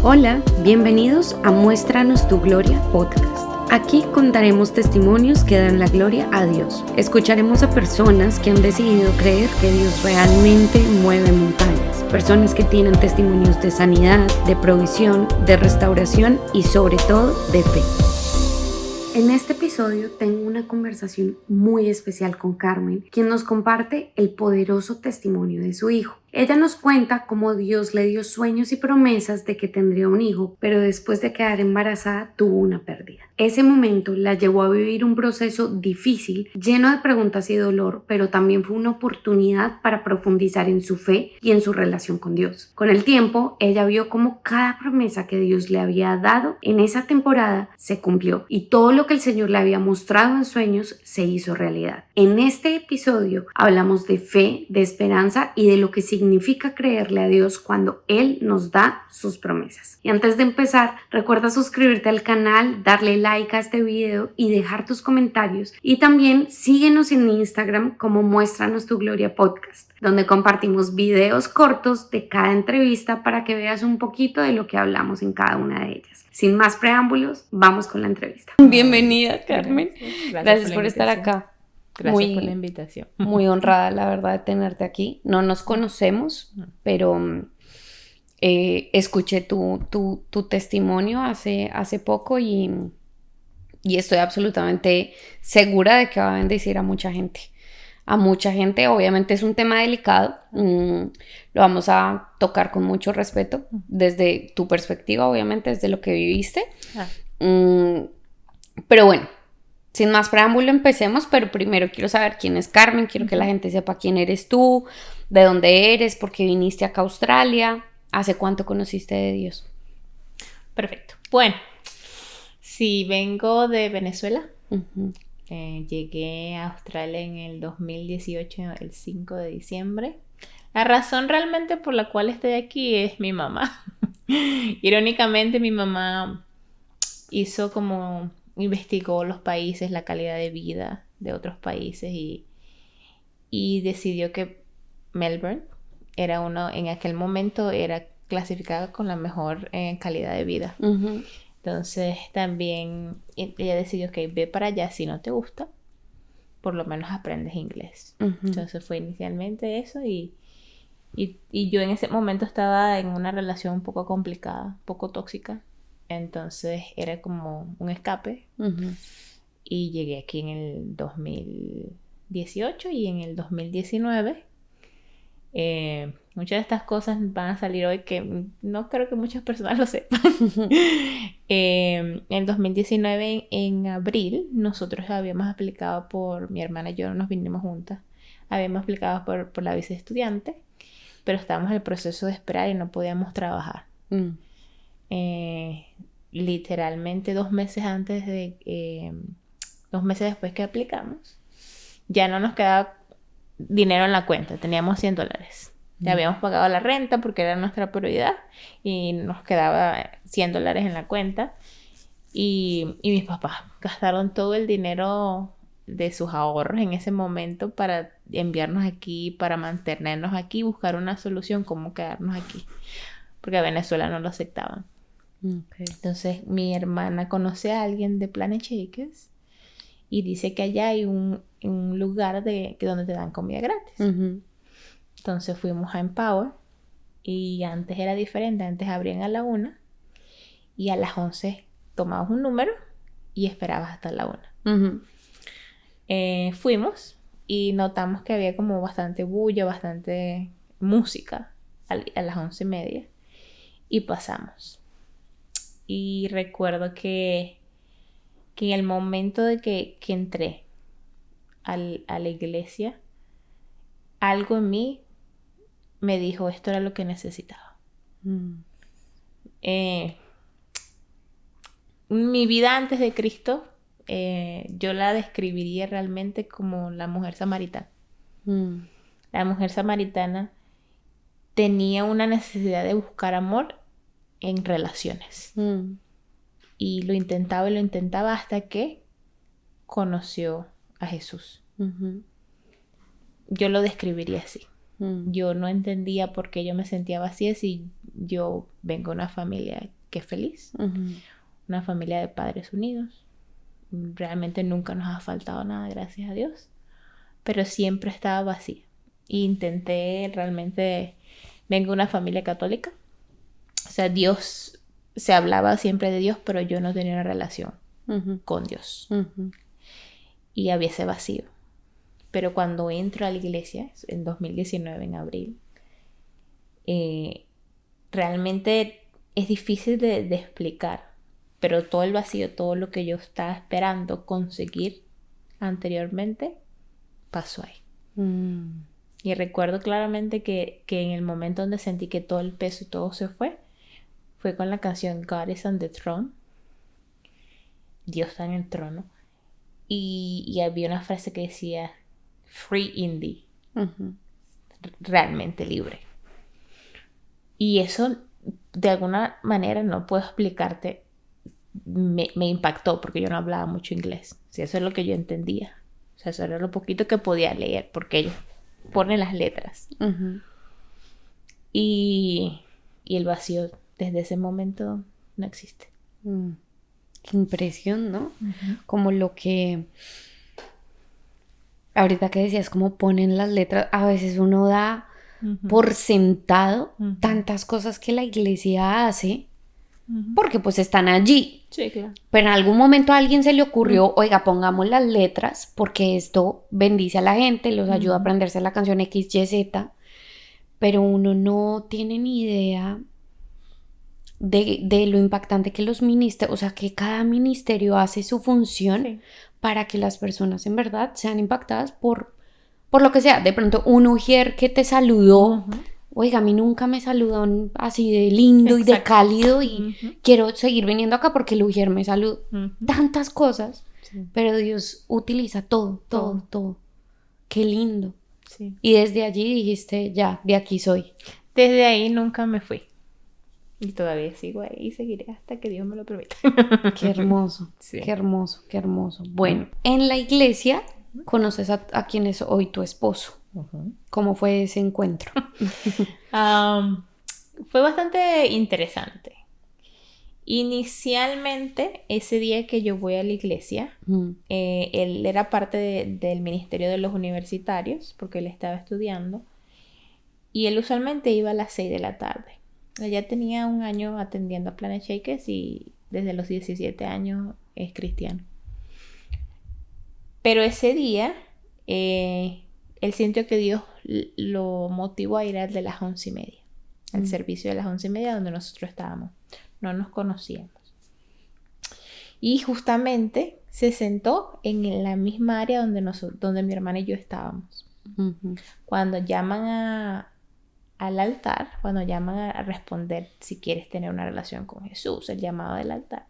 Hola, bienvenidos a Muéstranos tu Gloria podcast. Aquí contaremos testimonios que dan la gloria a Dios. Escucharemos a personas que han decidido creer que Dios realmente mueve montañas. Personas que tienen testimonios de sanidad, de provisión, de restauración y sobre todo de fe. En este episodio tengo una conversación muy especial con Carmen, quien nos comparte el poderoso testimonio de su hijo. Ella nos cuenta cómo Dios le dio sueños y promesas de que tendría un hijo, pero después de quedar embarazada tuvo una pérdida. Ese momento la llevó a vivir un proceso difícil, lleno de preguntas y dolor, pero también fue una oportunidad para profundizar en su fe y en su relación con Dios. Con el tiempo, ella vio cómo cada promesa que Dios le había dado en esa temporada se cumplió y todo lo que el Señor le había mostrado en sueños se hizo realidad. En este episodio hablamos de fe, de esperanza y de lo que significa creerle a Dios cuando Él nos da sus promesas. Y antes de empezar, recuerda suscribirte al canal, darle like a este video y dejar tus comentarios. Y también síguenos en Instagram como Muéstranos tu Gloria Podcast, donde compartimos videos cortos de cada entrevista para que veas un poquito de lo que hablamos en cada una de ellas. Sin más preámbulos, vamos con la entrevista. Bienvenida, Carmen. Gracias por estar acá. Gracias por la invitación. Muy honrada, la verdad, de tenerte aquí. No nos conocemos, pero escuché tu testimonio hace poco y estoy absolutamente segura de que va a bendecir a mucha gente. A mucha gente, obviamente es un tema delicado, lo vamos a tocar con mucho respeto, desde tu perspectiva, obviamente, desde lo que viviste. Pero bueno, sin más preámbulo empecemos, pero primero quiero saber quién es Carmen, quiero que la gente sepa quién eres tú, de dónde eres, por qué viniste acá a Australia, hace cuánto conociste de Dios. Perfecto. Bueno, sí, vengo de Venezuela. Llegué a Australia en el 2018, el 5 de diciembre. La razón realmente por la cual estoy aquí es mi mamá. Irónicamente, mi mamá investigó los países, la calidad de vida de otros países y decidió que Melbourne en aquel momento era clasificada con la mejor calidad de vida. Entonces también ella decidió, ok, ve para allá, si no te gusta, por lo menos aprendes inglés. Entonces fue inicialmente eso y yo en ese momento estaba en una relación un poco complicada, un poco tóxica. Entonces era como un escape. Y llegué aquí en el 2018 y en el 2019. Muchas de estas cosas van a salir hoy que no creo que muchas personas lo sepan. En el 2019, en abril, nosotros habíamos aplicado mi hermana y yo nos vinimos juntas. Habíamos aplicado por la visa de estudiante, pero estábamos en el proceso de esperar y no podíamos trabajar. Literalmente 2 meses después que aplicamos, ya no nos quedaba dinero en la cuenta, teníamos $100. Ya habíamos pagado la renta porque era nuestra prioridad y nos quedaba $100 en la cuenta y mis papás gastaron todo el dinero de sus ahorros en ese momento para enviarnos aquí, para mantenernos aquí, buscar una solución, cómo quedarnos aquí, porque a Venezuela no lo aceptaban. Entonces mi hermana conoce a alguien de Planet Shakers y dice que allá hay un lugar donde te dan comida gratis. Entonces fuimos a Empower y antes era diferente, antes abrían a la 1 y a las 11 tomabas un número y esperabas hasta la 1. Fuimos y notamos que había como bastante bulla, bastante música a las 11:30 y pasamos. Y recuerdo que en el momento de que entré a la iglesia, algo en mí me dijo, esto era lo que necesitaba. Mi vida antes de Cristo, yo la describiría realmente como la mujer samaritana. La mujer samaritana tenía una necesidad de buscar amor en relaciones. Y lo intentaba hasta que conoció a Jesús. Yo lo describiría así. Yo no entendía por qué yo me sentía vacía si yo vengo de una familia que es feliz, una familia de padres unidos. Realmente nunca nos ha faltado nada, gracias a Dios, pero siempre estaba vacía. Intenté realmente, vengo de una familia católica, o sea, Dios, se hablaba siempre de Dios, pero yo no tenía una relación con Dios. Y había ese vacío. Pero cuando entro a la iglesia, en 2019, en abril, realmente es difícil de explicar, pero todo el vacío, todo lo que yo estaba esperando conseguir anteriormente, pasó ahí. Y recuerdo claramente que en el momento donde sentí que todo el peso y todo se fue con la canción God is on the Throne. Dios está en el trono. Y había una frase que decía Free Indie. Realmente libre. Y eso, de alguna manera, no puedo explicarte, me impactó porque yo no hablaba mucho inglés. O sea, eso es lo que yo entendía. O sea, eso era lo poquito que podía leer porque ellos ponen las letras. Y el vacío desde ese momento no existe. Qué impresión, ¿no? Como lo que ahorita que decías, como ponen las letras, a veces uno da por sentado tantas cosas que la iglesia hace porque pues están allí. Sí, claro. Pero en algún momento a alguien se le ocurrió, oiga, pongamos las letras porque esto bendice a la gente, los ayuda a aprenderse la canción X, Y, Z, pero uno no tiene ni idea de lo impactante que los ministerios, o sea, que cada ministerio hace su función para que las personas en verdad sean impactadas por lo que sea. De pronto un ujier que te saludó, oiga, a mí nunca me saludó así de lindo y de cálido y quiero seguir viniendo acá porque el ujier me saludó. Tantas cosas, pero Dios utiliza todo. Qué lindo. Sí. Y desde allí dijiste, ya, de aquí soy. Desde ahí nunca me fui. Y todavía sigo ahí y seguiré hasta que Dios me lo permita. Qué hermoso, qué hermoso. Bueno, en la iglesia conoces a quien es hoy tu esposo. ¿Cómo fue ese encuentro? Fue bastante interesante. Inicialmente, ese día que yo voy a la iglesia, él era parte del ministerio de los universitarios, porque él estaba estudiando, y él usualmente iba a las 6 de la tarde. Ya tenía un año atendiendo a Planet Shakers y desde los 17 años es cristiano. Pero ese día, él sintió que Dios lo motivó a ir al de las 11:30, al servicio de las 11:30 donde nosotros estábamos. No nos conocíamos. Y justamente se sentó en la misma área donde mi hermana y yo estábamos. Cuando llaman al altar, cuando llaman a responder si quieres tener una relación con Jesús, el llamado del altar,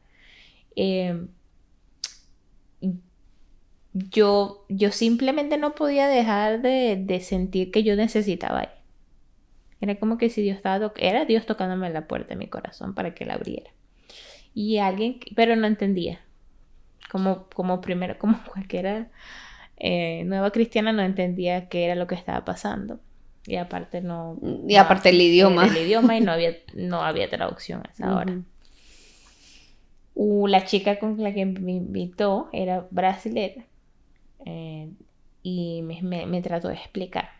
yo simplemente no podía dejar de sentir que yo necesitaba ir. Era como que si era Dios tocándome la puerta de mi corazón para que la abriera. Y pero no entendía. Como cualquiera nueva cristiana no entendía qué era lo que estaba pasando. Y aparte el idioma. El idioma y no había traducción a esa hora. La chica con la que me invitó era brasilera. Y me trató de explicar.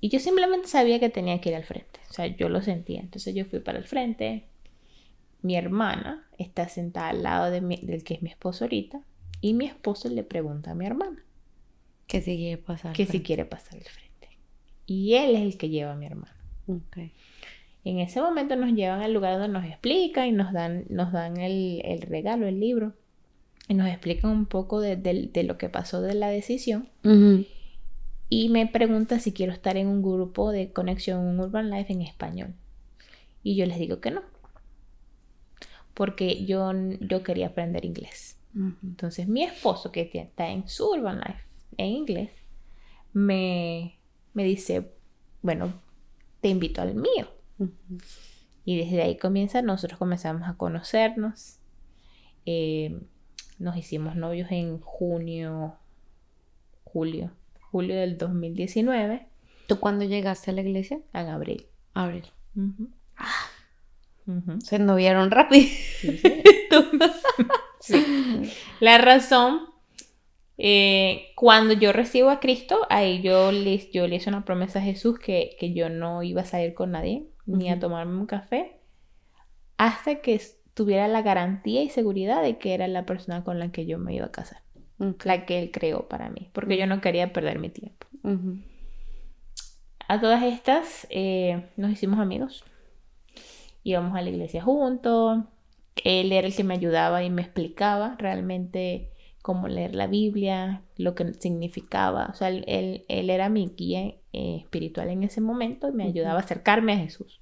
Y yo simplemente sabía que tenía que ir al frente. O sea, yo lo sentía. Entonces yo fui para el frente. Mi hermana está sentada al lado del que es mi esposo ahorita. Y mi esposo le pregunta a mi hermana que si quiere pasar al frente. Y él es el que lleva a mi hermana. Okay. En ese momento nos llevan al lugar donde nos explican y nos dan el regalo, el libro. Y nos explican un poco de lo que pasó de la decisión. Y me pregunta si quiero estar en un grupo de conexión, un Urban Life en español. Y yo les digo que no. Porque yo quería aprender inglés. Entonces mi esposo, que está en su Urban Life en inglés, me dice, bueno, te invito al mío. Y desde ahí nosotros comenzamos a conocernos. Nos hicimos novios en julio del 2019. ¿Tú cuándo llegaste a la iglesia? En abril. Se noviaron rápido. Sí. Sí. La razón, cuando yo recibo a Cristo, ahí yo le hice una promesa a Jesús que yo no iba a salir con nadie, ni a tomarme un café, hasta que tuviera la garantía y seguridad de que era la persona con la que yo me iba a casar. La que Él creó para mí, porque yo no quería perder mi tiempo. A todas estas, nos hicimos amigos. Íbamos a la iglesia juntos. Él era el que me ayudaba y me explicaba realmente cómo leer la Biblia, lo que significaba. O sea, él era mi guía espiritual en ese momento y me ayudaba a acercarme a Jesús.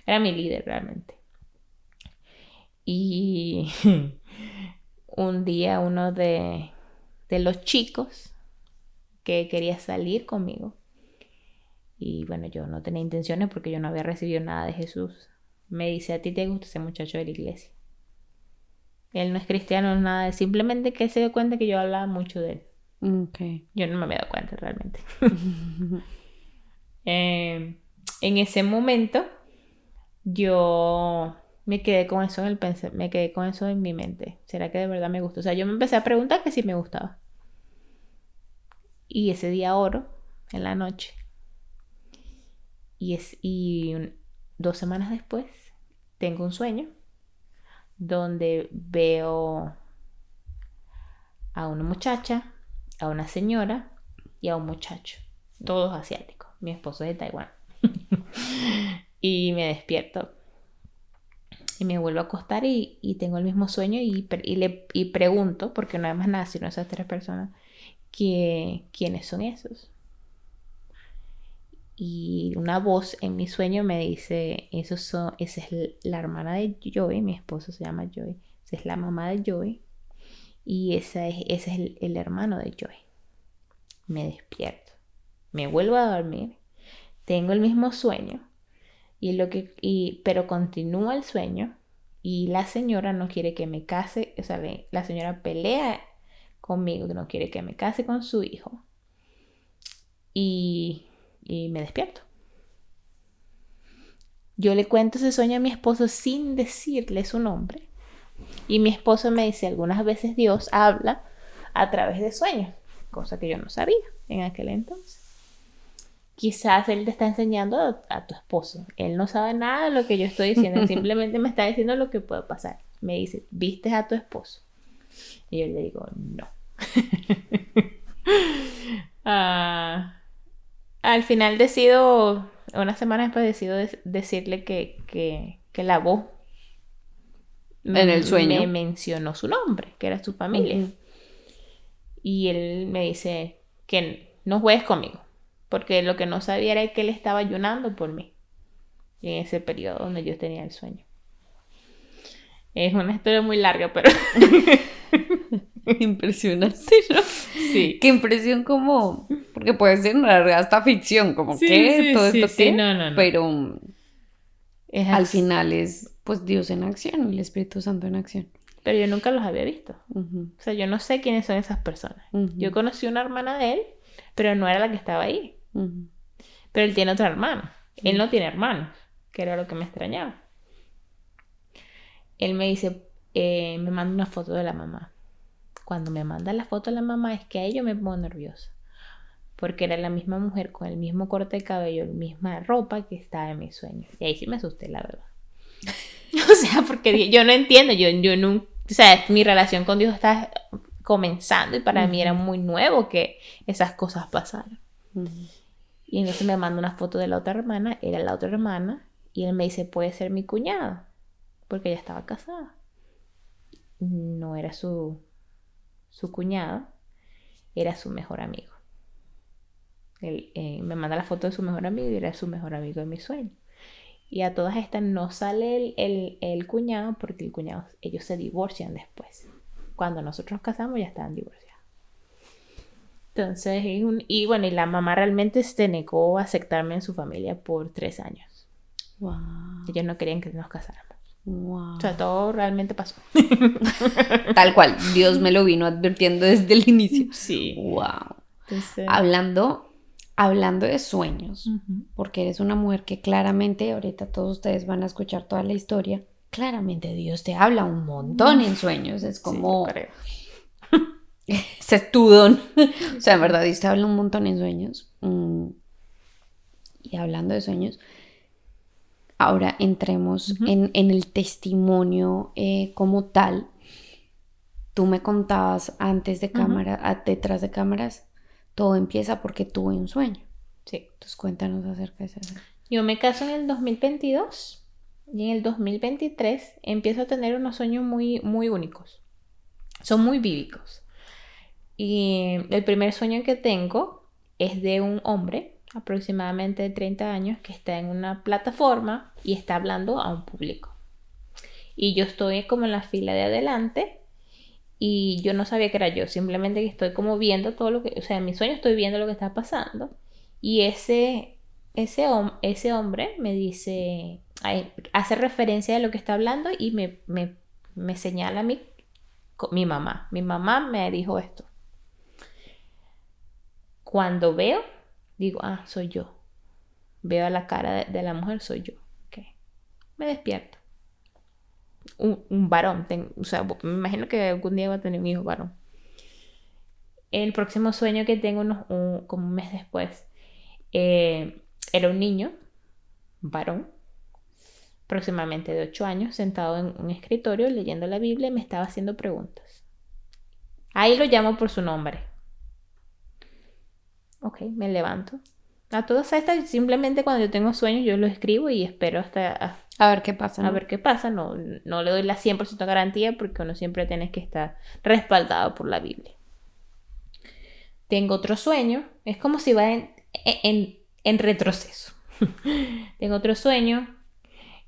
Era mi líder realmente. Y un día uno de los chicos que quería salir conmigo, y bueno, yo no tenía intenciones porque yo no había recibido nada de Jesús, me dice: ¿a ti te gusta ese muchacho de la iglesia? Él no es cristiano, nada, simplemente que él se dio cuenta que yo hablaba mucho de él. Okay. Yo no me había dado cuenta realmente. En ese momento yo me quedé con eso me quedé con eso en mi mente. ¿Será que de verdad me gustó? O sea, yo me empecé a preguntar que si me gustaba. Y ese día oro en la noche. Y 2 semanas después tengo un sueño donde veo a una muchacha, a una señora y a un muchacho, todos asiáticos. Mi esposo es de Taiwán. Y me despierto y me vuelvo a acostar y tengo el mismo sueño y pregunto, porque no hay más nada sino esas 3 personas, ¿quiénes son esos? Y una voz en mi sueño me dice: esa es la hermana de Joey, mi esposo se llama Joey, esa es la mamá de Joey y ese es el hermano de Joey. Me despierto, me vuelvo a dormir, tengo el mismo sueño, pero continúa el sueño y la señora no quiere que me case, o sea, la señora pelea conmigo, que no quiere que me case con su hijo, y me despierto. Yo le cuento ese sueño a mi esposo sin decirle su nombre, y mi esposo me dice: algunas veces Dios habla a través de sueños, cosa que yo no sabía en aquel entonces. Quizás Él te está enseñando a tu esposo. Él no sabe nada de lo que yo estoy diciendo, Él simplemente me está diciendo lo que puede pasar. Me dice: ¿viste a tu esposo? Y yo le digo: no. Al final decido, una semana después decido decirle que la voz en el sueño me mencionó su nombre, que era su familia. Y él me dice que no juegues conmigo, porque lo que no sabía era que él estaba ayunando por mí en ese periodo donde yo tenía el sueño. Es una historia muy larga, pero impresionante, ¿no? Sí. Qué impresión, como, porque puede ser en realidad hasta ficción, como sí, que sí, todo sí, esto sí, que, no. pero al final es pues Dios en acción, el Espíritu Santo en acción. Pero yo nunca los había visto. O sea, yo no sé quiénes son esas personas. Yo conocí una hermana de él, pero no era la que estaba ahí. Pero él tiene otra hermana. Él no tiene hermanos, que era lo que me extrañaba. Él me dice, me manda una foto de la mamá. Cuando me manda la foto de la mamá, es que a ella me pongo nerviosa. Porque era la misma mujer con el mismo corte de cabello, la misma ropa que estaba en mis sueños. Y ahí sí me asusté, la verdad. O sea, porque yo no entiendo, yo no, o sea, mi relación con Dios está comenzando y para mí era muy nuevo que esas cosas pasaran. Y entonces me manda una foto de la otra hermana, era la otra hermana, y él me dice, puede ser mi cuñado, porque ella estaba casada. No era su cuñado, era su mejor amigo. Él me manda la foto de su mejor amigo y era su mejor amigo en mi sueño. Y a todas estas no sale el cuñado, porque el cuñado, ellos se divorcian después. Cuando nosotros nos casamos ya estaban divorciados. Entonces, y bueno, y la mamá realmente se negó a aceptarme en su familia por 3 años. Wow. Ellos no querían que nos casáramos. Wow. O sea, todo realmente pasó. Tal cual, Dios me lo vino advirtiendo desde el inicio. Sí. Wow. Entonces, Hablando Hablando de sueños, Ujú. porque eres una mujer que claramente, ahorita todos ustedes van a escuchar toda la historia, claramente Dios te habla un montón en sueños, es Sí, como, lo creo. ese es tu don. O sea, en verdad Dios te habla un montón en sueños. Y hablando de sueños, ahora entremos Ujú. en el testimonio como tal. Tú me contabas antes de Ujú. cámara, detrás de cámaras, todo empieza porque tuve un sueño. Sí. Entonces cuéntanos acerca de ese sueño. Yo me caso en el 2022 y en el 2023 empiezo a tener unos sueños muy, muy únicos. Son muy vívidos. Y el primer sueño que tengo es de un hombre, aproximadamente de 30 años, que está en una plataforma y está hablando a un público. Y yo estoy como en la fila de adelante y yo no sabía que era yo, simplemente que estoy como viendo todo lo que, o sea, en mi sueño estoy viendo lo que está pasando y ese hombre me dice, hace referencia a lo que está hablando y me señala a mí, mi mamá. Mi mamá me dijo esto. Cuando veo, digo, ah, soy yo. Veo la cara de la mujer, soy yo. Okay. Me despierto. Un varón, o sea, me imagino que algún día va a tener un hijo varón. El próximo sueño que tengo como un mes después era un niño, varón, aproximadamente de 8 años, sentado en un escritorio leyendo la Biblia y me estaba haciendo preguntas. Ahí lo llamo por su nombre. Ok, me levanto. A todas estas, simplemente cuando yo tengo sueños, yo lo escribo y espero hasta A ver qué pasa, a ¿no? ver qué pasa. No, no le doy la 100% garantía porque uno siempre tiene que estar respaldado por la Biblia. Tengo otro sueño. Es como si va en retroceso. Tengo otro sueño.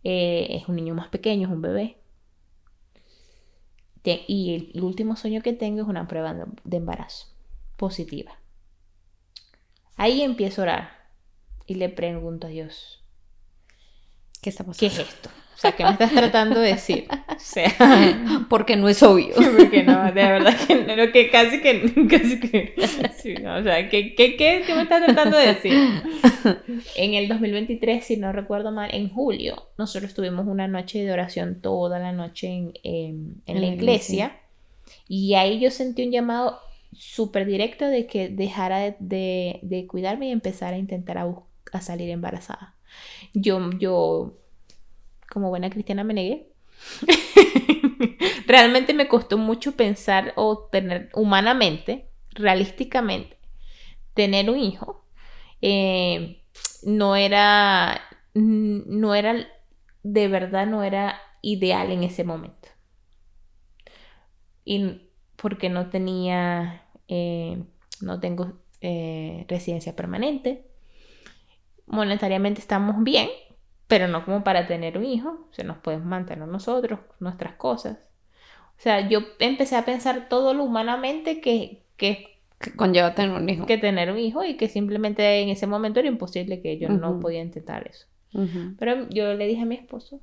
Es un niño más pequeño, es un bebé. Y el último sueño que tengo es una prueba de embarazo positiva. Ahí empiezo a orar y le pregunto a Dios, ¿Qué está ¿qué pasando? es esto? O sea, ¿qué me estás tratando de decir? O sea, Porque no es obvio. porque no, de verdad que no, lo que casi que, sí, no, o sea, ¿qué me estás tratando de decir? En el 2023, si no recuerdo mal, en julio, nosotros tuvimos una noche de oración toda la noche en la iglesia y ahí yo sentí un llamado súper directo de que dejara de cuidarme y empezara a intentar a salir embarazada. Yo, como buena cristiana, me negué. Realmente me costó mucho pensar o tener humanamente, realísticamente, tener un hijo. No era, no era, de verdad no era ideal en ese momento. Y porque no tenía, no tengo residencia permanente. Monetariamente estamos bien, pero no como para tener un hijo. O sea, nos podemos mantener nosotros, nuestras cosas. O sea, yo empecé a pensar todo lo humanamente Que conlleva tener un hijo. que tener un hijo y que simplemente en ese momento era imposible que yo no podía intentar eso. Pero yo le dije a mi esposo,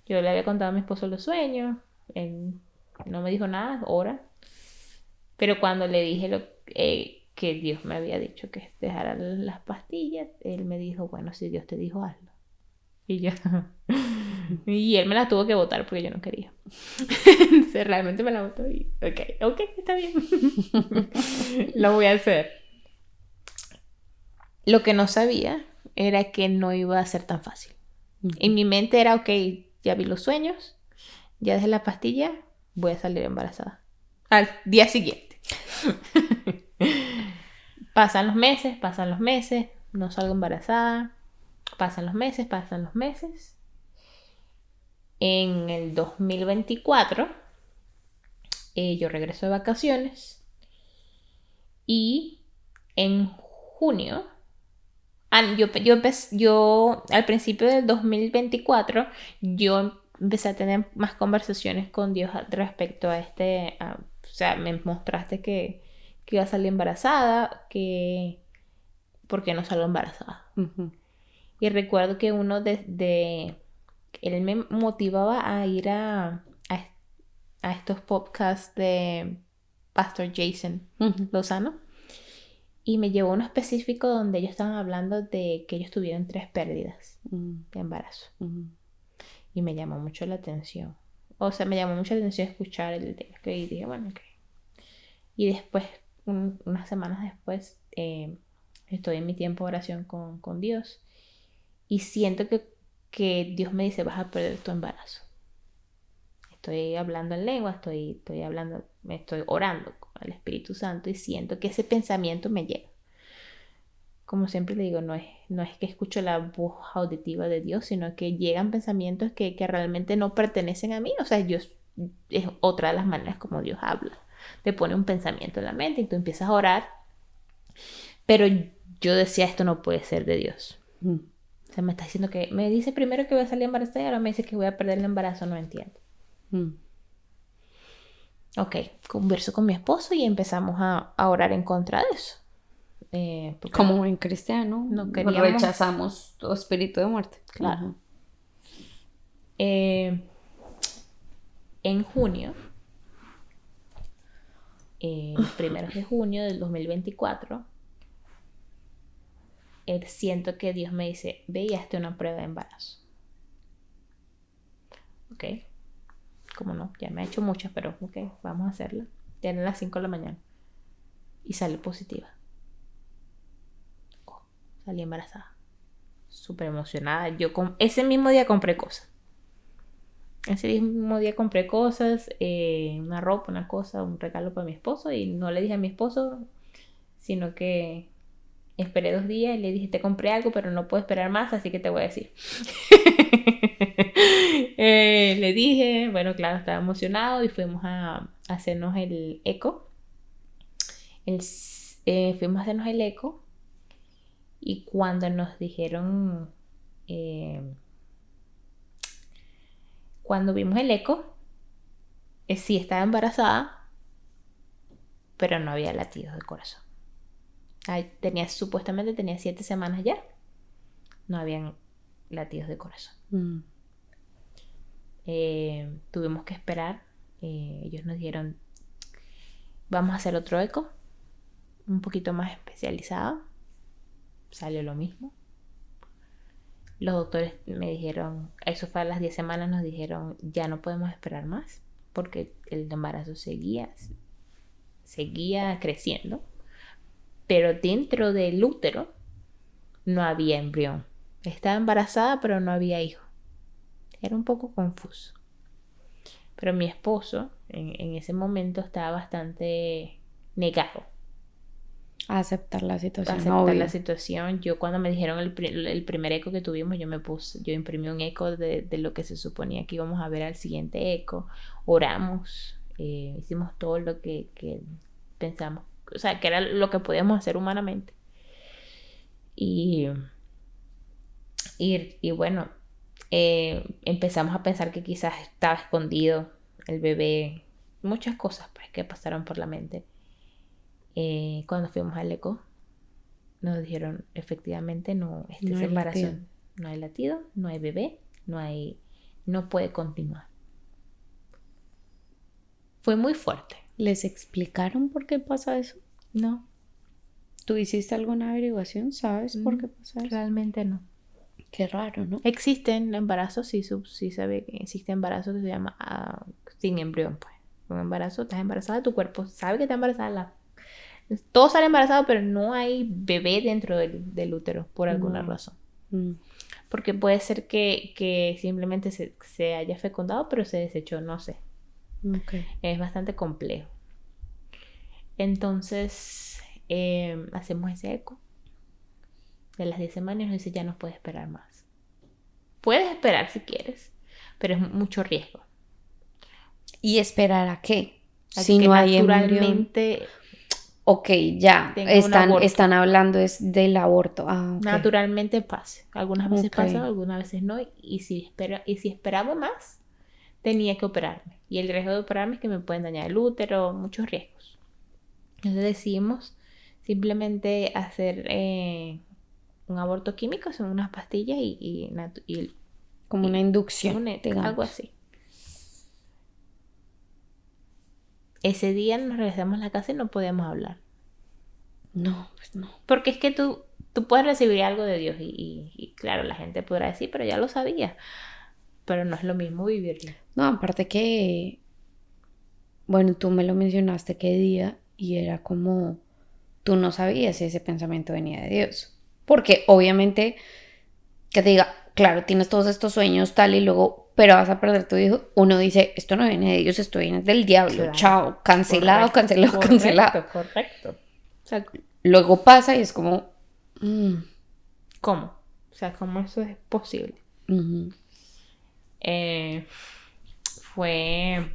yo le había contado a mi esposo los sueños, él no me dijo nada, ahora. Pero cuando le dije que Dios me había dicho que dejara las pastillas, él me dijo, bueno, si Dios te dijo, hazlo. Y yo, y él me las tuvo que botar porque yo no quería. Entonces, realmente me la botó y, ok, está bien. Lo voy a hacer. Lo que no sabía era que no iba a ser tan fácil. En mi mente era, ok, ya vi los sueños, ya dejé la pastilla, voy a salir embarazada. Al día siguiente. Pasan los meses, no salgo embarazada. Pasan los meses. En el 2024, yo regreso de vacaciones y en junio, yo al principio del 2024, yo empecé a tener más conversaciones con Dios respecto a o sea, me mostraste que iba a salir embarazada, ¿por qué no salgo embarazada? Y recuerdo que él me motivaba a ir a estos podcasts de Pastor Jason Lozano. Y me llevó uno específico donde ellos estaban hablando de que ellos tuvieron 3 pérdidas de embarazo. Y me llamó mucho la atención. O sea, me llamó mucho la atención escuchar el tema. Y dije, bueno, ok. Y después, unas semanas después, estoy en mi tiempo de oración con Dios. Y siento que Dios me dice, vas a perder tu embarazo. Estoy hablando en lengua, estoy orando con el Espíritu Santo y siento que ese pensamiento me llega. Como siempre le digo, no es que escucho la voz auditiva de Dios, sino que llegan pensamientos que realmente no pertenecen a mí. O sea, es otra de las maneras como Dios habla. Te pone un pensamiento en la mente y tú empiezas a orar. Pero yo decía, esto no puede ser de Dios. O sea, me está diciendo que, me dice primero que voy a salir embarazada y ahora me dice que voy a perder el embarazo, no entiendo. Ok, converso con mi esposo y empezamos a orar en contra de eso. Como buen cristiano, no queríamos... rechazamos tu espíritu de muerte. Claro. En junio, los primeros de junio del 2024, siento que Dios me dice, ve y hazte una prueba de embarazo. Ok. Como no, ya me ha hecho muchas, pero ok, vamos a hacerla. Ya eran las 5 de la mañana. Y sale positiva. Salí embarazada. Súper emocionada. Ese mismo día compré cosas. Una ropa, una cosa, un regalo para mi esposo. Y no le dije a mi esposo, sino que esperé 2 días y le dije, te compré algo, pero no puedo esperar más, así que te voy a decir. Le dije, bueno, claro, estaba emocionado y fuimos a hacernos el eco. Fuimos a hacernos el eco y cuando nos dijeron, cuando vimos el eco, sí estaba embarazada, pero no había latidos de corazón. Supuestamente tenía 7 semanas ya, no habían latidos de corazón. Tuvimos que esperar. Ellos nos dijeron, vamos a hacer otro eco un poquito más especializado. Salió lo mismo. Los doctores me dijeron, eso fue a las 10 semanas, nos dijeron, ya no podemos esperar más porque el embarazo seguía creciendo, pero dentro del útero no había embrión. Estaba embarazada, pero no había hijo. Era un poco confuso. Pero mi esposo en ese momento estaba bastante negado A aceptar la situación. La situación. Yo cuando me dijeron el primer eco que tuvimos, yo imprimí un eco de lo que se suponía que íbamos a ver al siguiente eco. Oramos, hicimos todo lo que pensamos, o sea, que era lo que podíamos hacer humanamente. Y bueno, empezamos a pensar que quizás estaba escondido el bebé, muchas cosas pues que pasaron por la mente. Cuando fuimos al eco nos dijeron efectivamente no, este es embarazo, no hay latido, no hay bebé, no puede continuar. Fue muy fuerte. ¿Les explicaron por qué pasa eso? No. ¿Tú hiciste alguna averiguación? ¿Sabes por qué pasa eso? Realmente no. Qué raro, ¿no? Existen embarazos, sí sabe que existe embarazo que se llama sin embrión, pues. Un embarazo, estás embarazada, tu cuerpo sabe que estás embarazada. Todos salen embarazados, pero no hay bebé dentro del útero por alguna razón. Porque puede ser que simplemente se haya fecundado, pero se desechó, no sé. Okay. Es bastante complejo. Entonces, hacemos ese eco. De las 10 semanas nos dice, ya no puedes esperar más. Puedes esperar si quieres, pero es mucho riesgo. ¿Y esperar a qué? Si no hay naturalmente... Ok, ya, están hablando del aborto. Okay. Naturalmente pase. Algunas veces pasa, algunas veces no. Y si esperaba más, tenía que operarme. Y el riesgo de operarme es que me pueden dañar el útero, muchos riesgos. Entonces decidimos simplemente hacer un aborto químico, son unas pastillas y como una inducción, algo así. Ese día nos regresamos a la casa y no podíamos hablar. No, pues no. Porque es que tú puedes recibir algo de Dios y claro, la gente podrá decir, pero ya lo sabía. Pero no es lo mismo vivirlo. No, aparte que, bueno, tú me lo mencionaste qué día y era como, tú no sabías si ese pensamiento venía de Dios. Porque obviamente que te diga, claro, tienes todos estos sueños tal y luego, pero vas a perder tu hijo. Uno dice, esto no viene de Dios, esto viene del diablo. Claro. Chao, cancelado, cancelado, Correcto, cancelado. correcto. O sea, Luego pasa y es como, ¿cómo? O sea, ¿cómo eso es posible? ujú, Fue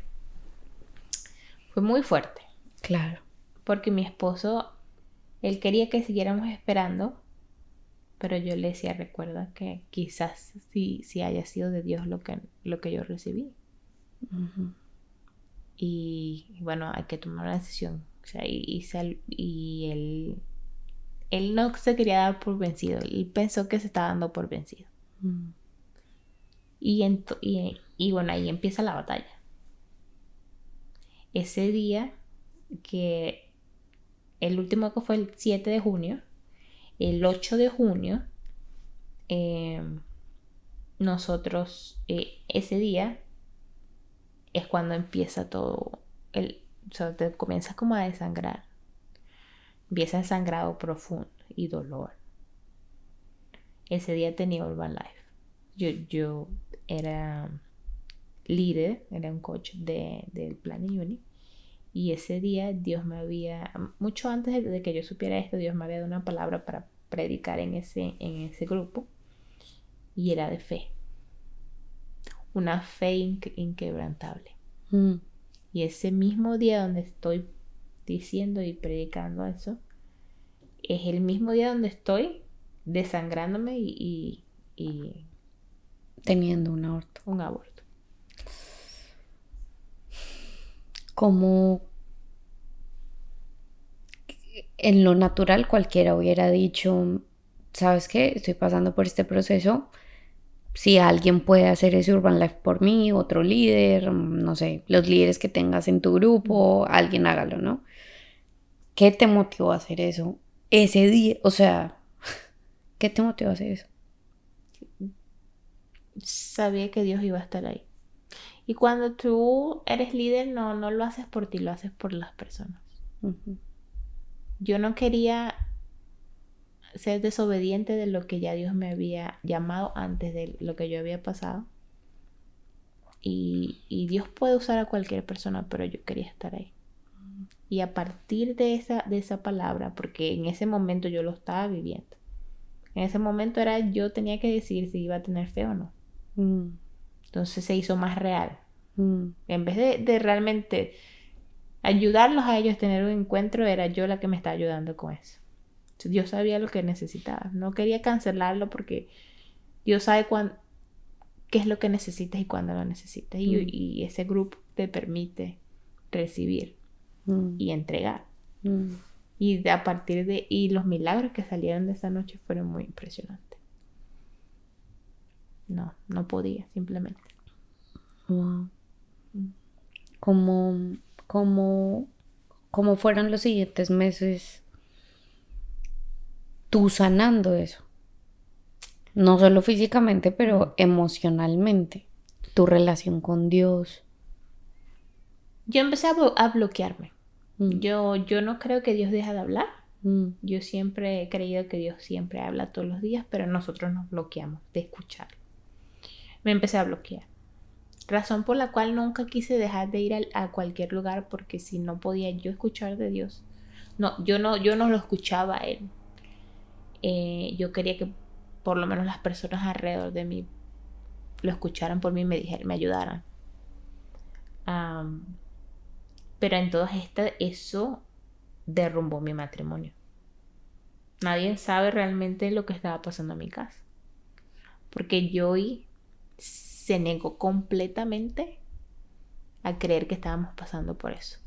muy fuerte. claro. Porque mi esposo, él quería que siguiéramos esperando, pero yo le decía, recuerda que quizás sí haya sido de Dios lo que yo recibí. Ujú, Y bueno, hay que tomar una decisión. O sea, y él no se quería dar por vencido. Él pensó que se estaba dando por vencido. mm, Y bueno, ahí empieza la batalla. Ese día, que el último que fue el 7 de junio, el 8 de junio, nosotros, ese día es cuando empieza todo, o sea, te comienzas como a desangrar. Empieza el sangrado profundo y dolor. Ese día tenía Urban Life. Yo era líder, era un coach del plan Uni. Y ese día Dios me había, mucho antes de que yo supiera esto, Dios me había dado una palabra para predicar en ese grupo. Y era de fe. Una fe inquebrantable. mm. Y ese mismo día donde estoy diciendo y predicando eso, es el mismo día donde estoy desangrándome y Teniendo un aborto. un aborto. Como en lo natural cualquiera hubiera dicho, ¿sabes qué? Estoy pasando por este proceso. Si alguien puede hacer ese Urban Life por mí, otro líder, no sé, los líderes que tengas en tu grupo, alguien hágalo, ¿no? ¿Qué te motivó a hacer eso ese día? O sea, ¿qué te motivó a hacer eso? Sabía que Dios iba a estar ahí. Y cuando tú eres líder, no lo haces por ti, lo haces por las personas. Uh-huh. Yo no quería ser desobediente de lo que ya Dios me había llamado antes de lo que yo había pasado. Y Dios puede usar a cualquier persona, pero yo quería estar ahí. Y a partir de esa palabra, porque en ese momento yo lo estaba viviendo. En ese momento yo tenía que decidir si iba a tener fe o no. Entonces se hizo más real. En vez de realmente ayudarlos a ellos a tener un encuentro, era yo la que me estaba ayudando con eso. Entonces, Dios sabía lo que necesitaba. No quería cancelarlo porque Dios sabe qué es lo que necesitas y cuándo lo necesitas. Y ese grupo te permite recibir y entregar. Y a partir y los milagros que salieron de esa noche fueron muy impresionantes. No podía, simplemente. Wow. ¿Cómo fueron los siguientes meses tú sanando eso? No solo físicamente, pero emocionalmente. Tu relación con Dios. Yo empecé a bloquearme. Yo no creo que Dios deja de hablar. Yo siempre he creído que Dios siempre habla todos los días, pero nosotros nos bloqueamos de escucharlo. Me empecé a bloquear. Razón por la cual nunca quise dejar de ir a cualquier lugar, porque si no podía yo escuchar de Dios, yo no lo escuchaba a Él. Yo quería que por lo menos las personas alrededor de mí lo escucharan por mí y me ayudaran. Pero en todas estas, eso derrumbó mi matrimonio. Nadie sabe realmente lo que estaba pasando en mi casa. Porque Joey se negó completamente a creer que estábamos pasando por eso.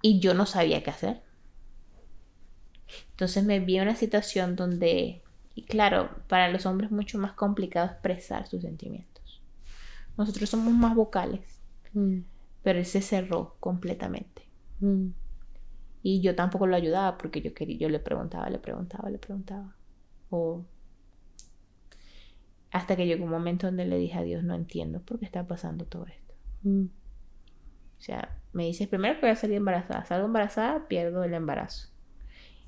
Y yo no sabía qué hacer. Entonces me vi en una situación donde, y claro, para los hombres es mucho más complicado expresar sus sentimientos. Nosotros somos más vocales, pero él se cerró completamente. Y yo tampoco lo ayudaba porque yo le preguntaba. O hasta que llegó un momento donde le dije a Dios, no entiendo por qué está pasando todo esto. O sea, me dices primero que voy a salir embarazada. Salgo embarazada, pierdo el embarazo.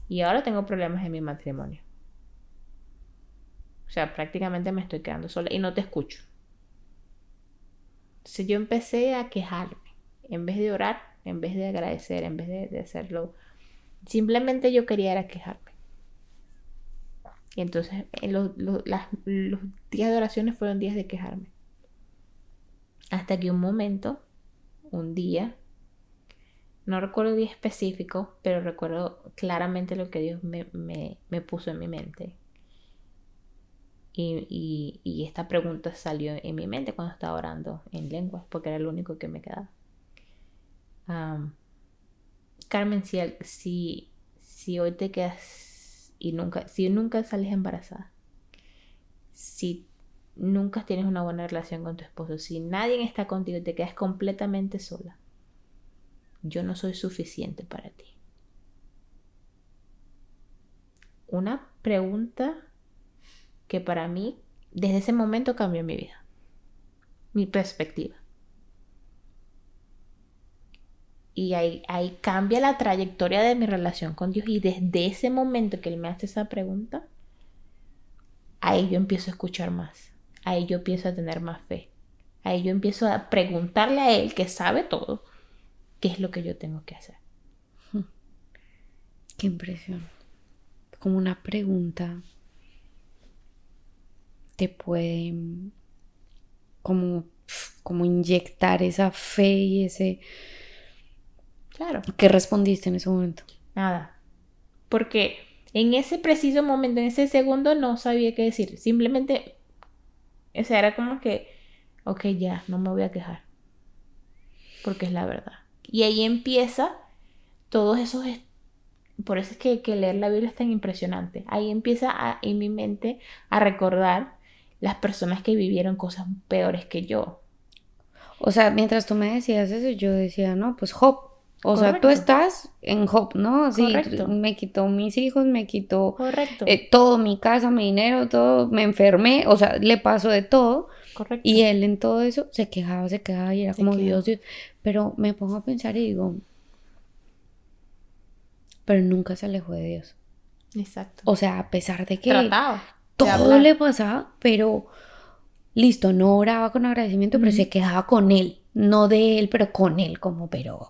Y ahora tengo problemas en mi matrimonio. O sea, prácticamente me estoy quedando sola y no te escucho. Entonces yo empecé a quejarme. En vez de orar, en vez de agradecer, en vez de hacerlo, simplemente yo quería era quejarme. Y entonces los días de oraciones fueron días de quejarme. Hasta que un día, no recuerdo el día específico, pero recuerdo claramente lo que Dios me puso en mi mente. Y esta pregunta salió en mi mente cuando estaba orando en lenguas, porque era lo único que me quedaba. Carmen, si hoy te quedas si nunca sales embarazada, si nunca tienes una buena relación con tu esposo, si nadie está contigo y te quedas completamente sola, yo no soy suficiente para ti. Una pregunta que para mí, desde ese momento cambió mi vida, mi perspectiva. Y ahí cambia la trayectoria de mi relación con Dios. Y desde ese momento que Él me hace esa pregunta, ahí yo empiezo a escuchar más. Ahí yo empiezo a tener más fe. Ahí yo empiezo a preguntarle a Él, que sabe todo, qué es lo que yo tengo que hacer. Qué impresión. Como una pregunta te puede como inyectar esa fe y ese... Claro. ¿Qué respondiste en ese momento? Nada. Porque en ese preciso momento, en ese segundo, no sabía qué decir. Simplemente, o sea, era como que, ok, ya, no me voy a quejar. Porque es la verdad. Y ahí empieza todos esos... Por eso es que leer la Biblia es tan impresionante. Ahí empieza en mi mente a recordar las personas que vivieron cosas peores que yo. O sea, mientras tú me decías eso, yo decía, no, pues Job. O Correcto. sea, tú estás en Job, ¿no? Sí, Correcto. me quitó mis hijos, me quitó Correcto. todo, mi casa, mi dinero, todo, me enfermé, o sea, le pasó de todo. Correcto. Y él en todo eso se quejaba y era como Dios. Pero me pongo a pensar y digo, pero nunca se alejó de Dios. Exacto. O sea, a pesar de que Trataba todo le pasaba, pero listo, no oraba con agradecimiento, pero se quejaba con él. No de él, pero con él, como, pero,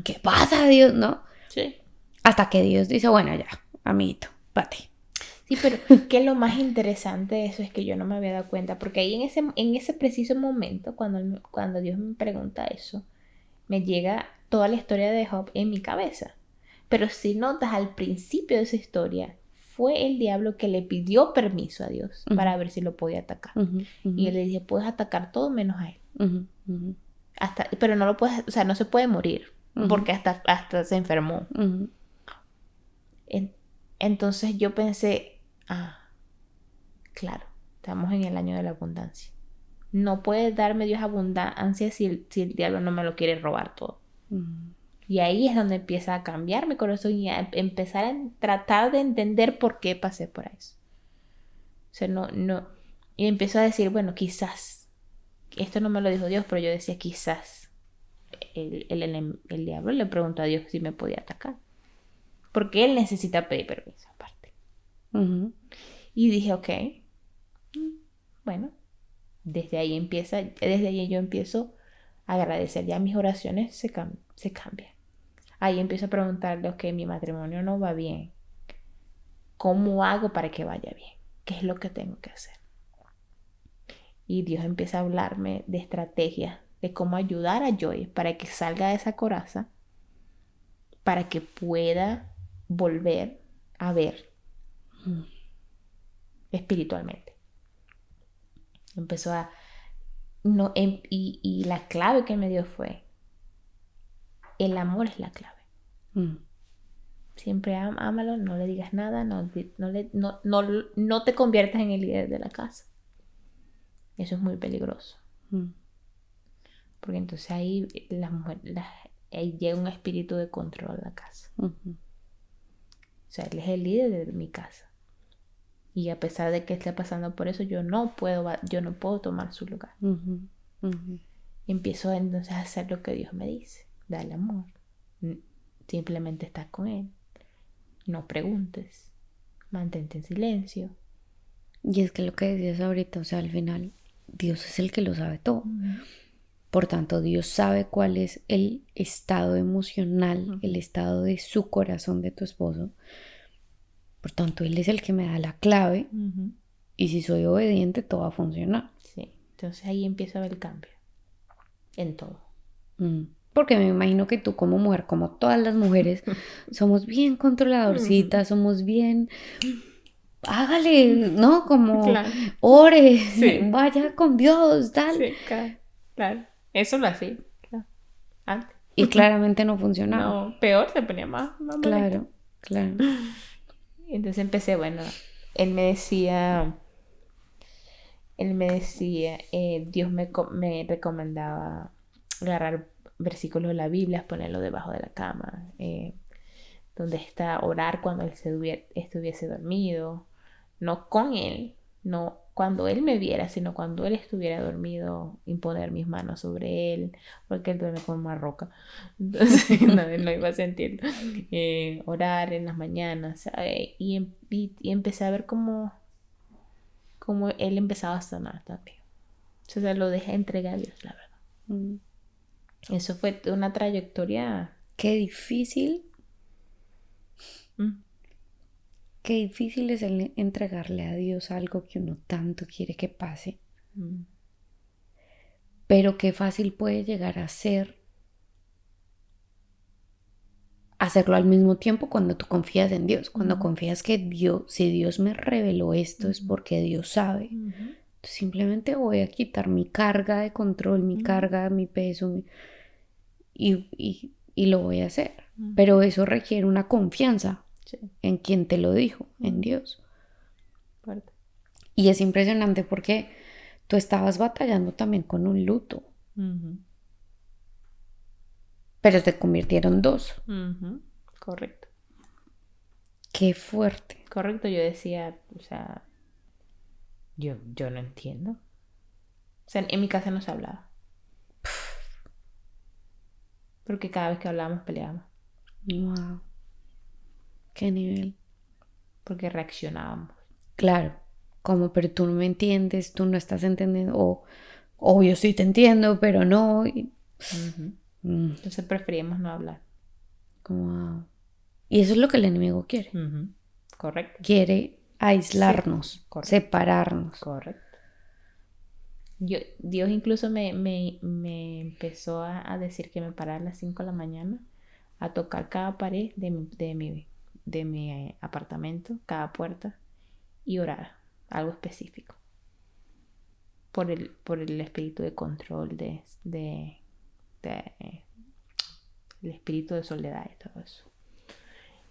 ¿qué pasa, Dios? ¿No? Sí. Hasta que Dios dice, bueno, ya, amiguito, pate. Sí, pero que lo más interesante de eso es que yo no me había dado cuenta, porque ahí en ese preciso momento, cuando Dios me pregunta eso, me llega toda la historia de Job en mi cabeza. Pero si notas, al principio de esa historia, fue el diablo que le pidió permiso a Dios para ver si lo podía atacar. Y él le dijo, puedes atacar todo menos a él. Pero no lo puedes, o sea, no se puede morir, porque hasta se enfermó. Entonces yo pensé, claro, estamos en el año de la abundancia. No puede darme Dios abundancia si el diablo no me lo quiere robar todo. Y ahí es donde empieza a cambiar mi corazón y a empezar a tratar de entender por qué pasé por eso. O sea, no. Y empiezo a decir, bueno, quizás. Esto no me lo dijo Dios, pero yo decía quizás. El diablo le preguntó a Dios si me podía atacar. Porque él necesita pedir permiso aparte. Y dije, ok. Bueno. Desde ahí yo empiezo a agradecer. Ya mis oraciones se cambian. Ahí empiezo a preguntarle, ok, mi matrimonio no va bien. ¿Cómo hago para que vaya bien? ¿Qué es lo que tengo que hacer? Y Dios empieza a hablarme de estrategias, de cómo ayudar a Joy para que salga de esa coraza, para que pueda volver a ver espiritualmente. Empezó a... y la clave que me dio fue, el amor es la clave. Siempre ámalo, no le digas nada, no te conviertas en el líder de la casa. Eso es muy peligroso. Porque entonces ahí ahí llega un espíritu de control a la casa. Ujú. O sea, él es el líder de mi casa. Y a pesar de que esté pasando por eso, yo no puedo tomar su lugar. Ujú. Ujú. Y empiezo entonces a hacer lo que Dios me dice. Dale amor. Simplemente estás con él. No preguntes. Mantente en silencio. Y es que lo que decías ahorita, o sea, al final, Dios es el que lo sabe todo. Por tanto, Dios sabe cuál es el estado emocional, el estado de su corazón de tu esposo. Por tanto, Él es el que me da la clave. Y si soy obediente, todo va a funcionar. Sí. Entonces ahí empieza a ver el cambio. En todo. Porque me imagino que tú como mujer, como todas las mujeres, somos bien controladorcitas, somos bien... Hágale, ¿no? Como Claro. ore, Sí. vaya con Dios, tal. Sí, claro. Eso lo hacía. Claro. Antes. Y claramente no funcionaba. No, peor, se ponía más molesta. Claro. Entonces empecé, bueno, él me decía, Dios me recomendaba agarrar versículos de la Biblia, ponerlo debajo de la cama, donde está orar cuando él estuviese dormido, no con él, no cuando él me viera, sino cuando él estuviera dormido, imponer mis manos sobre él, porque él duerme como una roca, entonces él no iba a sentirlo. Orar en las mañanas, ¿sabe? Y empecé a ver cómo él empezaba a sanar también. O sea, lo dejé entregar a Dios, la verdad. Eso fue una trayectoria. Qué difícil. Qué difícil es el entregarle a Dios algo que uno tanto quiere que pase. Pero qué fácil puede llegar a ser hacerlo al mismo tiempo cuando tú confías en Dios. Cuando confías que si Dios me reveló esto es porque Dios sabe. Entonces, simplemente voy a quitar mi carga de control, mi carga, mi peso y lo voy a hacer. Pero eso requiere una confianza en quien te lo dijo, en Dios. Fuerte. Y es impresionante porque tú estabas batallando también con un luto. Pero te convirtieron dos. Correcto. Qué fuerte. Correcto, yo decía, o sea, yo no entiendo. O sea, en mi casa no se hablaba. Porque cada vez que hablábamos peleábamos. Wow. Qué nivel. Porque reaccionábamos. Claro. Como, pero tú no me entiendes, tú no estás entendiendo. O yo sí te entiendo, pero no. Entonces preferíamos no hablar. Wow. Y eso es lo que el enemigo quiere. Correcto. Quiere aislarnos, Sí, separarnos. Correcto. Dios incluso me empezó a decir que me parara a las 5 de la mañana a tocar cada pared de mi apartamento, cada puerta, y orar algo específico por el espíritu de control, el espíritu de soledad y todo eso.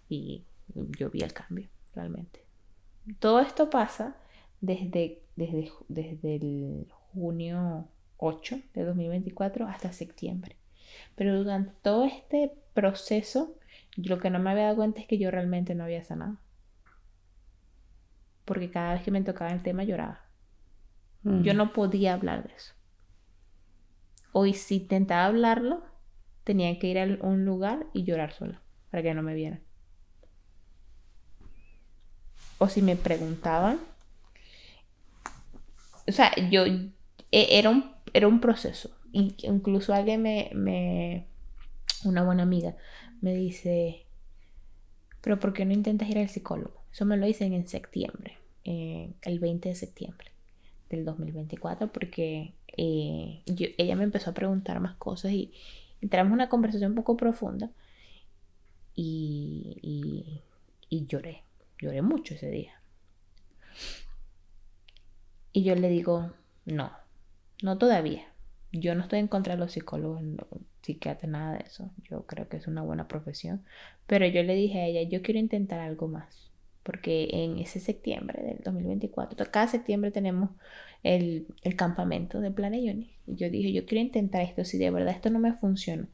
Y yo vi el cambio realmente. Todo esto pasa desde el junio 8 de 2024 hasta septiembre. Pero durante todo este proceso, lo que no me había dado cuenta es que yo realmente no había sanado. Porque cada vez que me tocaba el tema lloraba. Yo no podía hablar de eso. Hoy si intentaba hablarlo, tenía que ir a un lugar y llorar sola para que no me vieran. O si me preguntaban, o sea, era un proceso. Y incluso alguien una buena amiga me dice, pero ¿por qué no intentas ir al psicólogo? Eso me lo dicen en septiembre, el 20 de septiembre del 2024, porque ella me empezó a preguntar más cosas y entramos en una conversación un poco profunda y lloré mucho ese día. Y yo le digo, no todavía. Yo no estoy en contra de los psicólogos, psiquiatras, nada de eso. Yo creo que es una buena profesión. Pero yo le dije a ella, yo quiero intentar algo más. Porque en ese septiembre del 2024, cada septiembre tenemos el campamento de Planet Uni. Y yo dije, yo quiero intentar esto. Si de verdad esto no me funciona,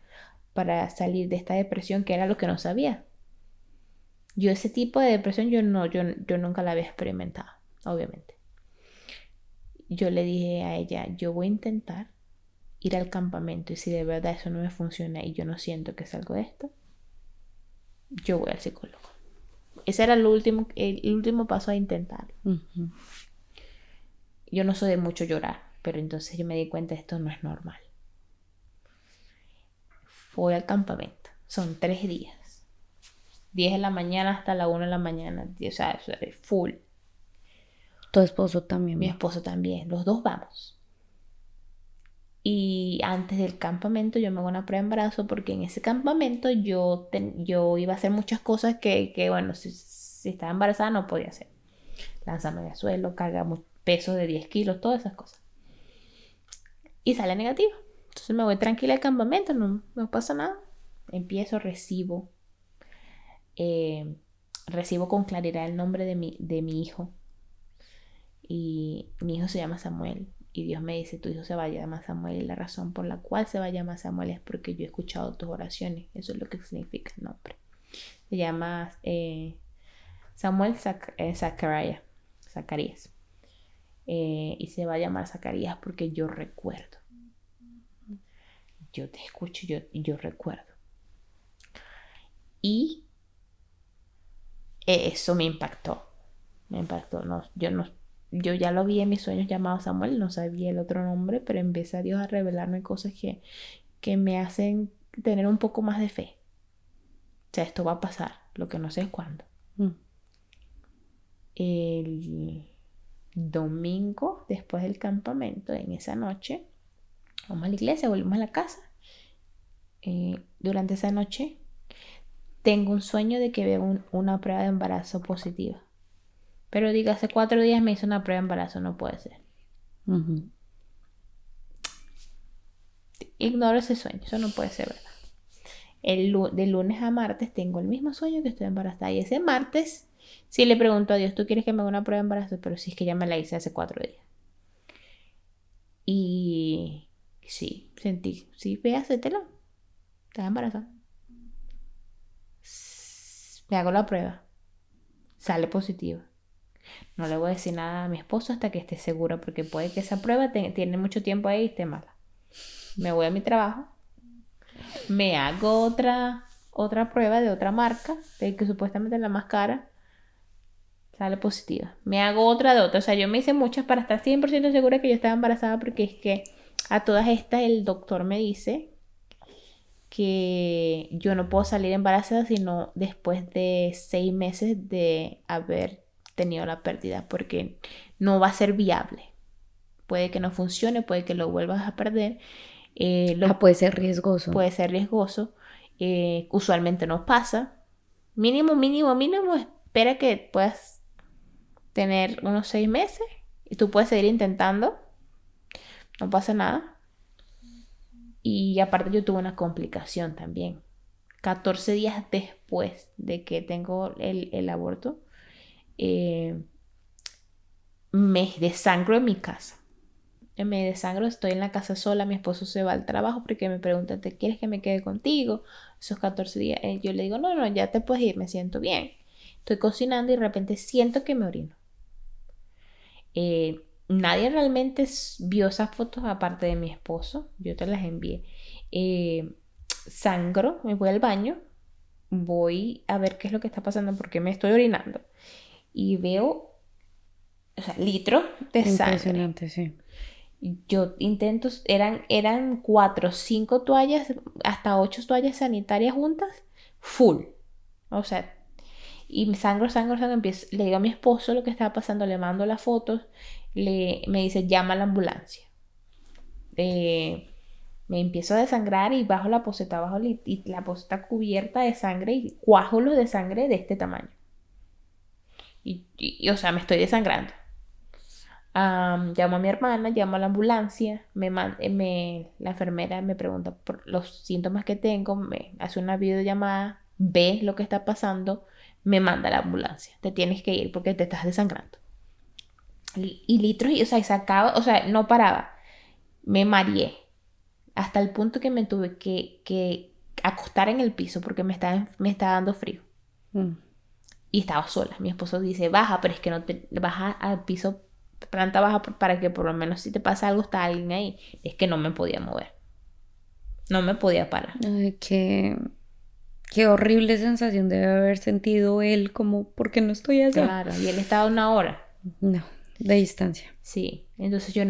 para salir de esta depresión, que era lo que no sabía. Yo ese tipo de depresión yo nunca la había experimentado, obviamente. Yo le dije a ella, yo voy a intentar ir al campamento y si de verdad eso no me funciona y yo no siento que salgo de esto, yo voy al psicólogo. Ese era el último paso a intentarlo. Uh-huh. Yo no soy de mucho llorar, pero entonces yo me di cuenta de esto no es normal. Fui al campamento. Son 3 días. 10 de la mañana hasta la 1 de la mañana. O sea, eso es full. Tu esposo también. Mi esposo también. Los dos vamos. Y antes del campamento yo me hago una prueba de embarazo porque en ese campamento yo iba a hacer muchas cosas que bueno, si estaba embarazada no podía hacer. Lanzarme al suelo, cargar peso de 10 kilos, todas esas cosas. Y sale negativo. Entonces me voy tranquila al campamento, no pasa nada. Empiezo, recibo con claridad el nombre de mi hijo. Y mi hijo se llama Samuel. Y Dios me dice, tu hijo se va a llamar Samuel. Y la razón por la cual se va a llamar Samuel es porque yo he escuchado tus oraciones. Eso es lo que significa el nombre. Se llama Samuel Zacarías. Y se va a llamar Zacarías porque yo recuerdo. Yo te escucho y yo recuerdo. Y eso me impactó. Yo ya lo vi en mis sueños llamado Samuel, no sabía el otro nombre, pero empieza Dios a revelarme cosas que me hacen tener un poco más de fe. O sea, esto va a pasar, lo que no sé es cuándo. El domingo, después del campamento, en esa noche, vamos a la iglesia, volvemos a la casa. Durante esa noche tengo un sueño de que veo una prueba de embarazo positiva. Pero diga, hace 4 días me hizo una prueba de embarazo, no puede ser. Uh-huh. Ignoro ese sueño, eso no puede ser verdad. De lunes a martes tengo el mismo sueño que estoy embarazada. Y ese martes sí le pregunto a Dios, ¿tú quieres que me haga una prueba de embarazo? Pero sí es que ya me la hice hace 4 días. Y sí, sentí, sí, ve, hacételo. Estás embarazada. Me hago la prueba. Sale positiva. No le voy a decir nada a mi esposo hasta que esté segura, porque puede que esa prueba tiene mucho tiempo ahí y esté mala. Me voy a mi trabajo, me hago otra prueba de otra marca, de que supuestamente es la más cara, sale positiva. Me hago otra de otra, o sea, yo me hice muchas para estar 100% segura que yo estaba embarazada, porque es que a todas estas el doctor me dice que yo no puedo salir embarazada sino después de 6 meses de haber tenido la pérdida, porque no va a ser viable. Puede que no funcione, puede que lo vuelvas a perder. Puede ser riesgoso. Puede ser riesgoso. Usualmente no pasa. Mínimo, espera que puedas tener unos 6 meses y tú puedes seguir intentando. No pasa nada. Y aparte yo tuve una complicación también. 14 días después de que tengo el aborto, me desangro en mi casa. Me desangro, estoy en la casa sola, mi esposo se va al trabajo porque me pregunta, ¿te quieres que me quede contigo? Esos 14 días, yo le digo, no, ya te puedes ir, me siento bien. Estoy cocinando y de repente siento que me orino. Nadie realmente vio esas fotos aparte de mi esposo, yo te las envié. Sangro, me voy al baño, voy a ver qué es lo que está pasando porque me estoy orinando y veo, o sea, litros de sangre. Impresionante, sí. Yo intento, eran 4 o 5 toallas, hasta 8 toallas sanitarias juntas, full. O sea, y sangro, empiezo, le digo a mi esposo lo que estaba pasando, le mando las fotos, me dice, llama a la ambulancia. Me empiezo a desangrar y bajo la poseta, y la poseta cubierta de sangre y coágulos de sangre de este tamaño. Y o sea, me estoy desangrando. Llamo a mi hermana, llamo a la ambulancia, la enfermera me pregunta por los síntomas que tengo, me hace una videollamada, ve lo que está pasando, me manda a la ambulancia, te tienes que ir porque te estás desangrando. Y litros, o sea, y sacaba, o sea, no paraba, me mareé, hasta el punto que me tuve que acostar en el piso porque me estaba dando frío. Y estaba sola. Mi esposo dice, baja, pero es que no te baja al piso, planta baja, para que por lo menos si te pasa algo está alguien ahí. Es que no me podía mover. No me podía parar. Ay, qué horrible sensación debe haber sentido él, como, ¿por qué no estoy allá? Claro, y él estaba a 1 hora. No, de distancia. Sí, entonces yo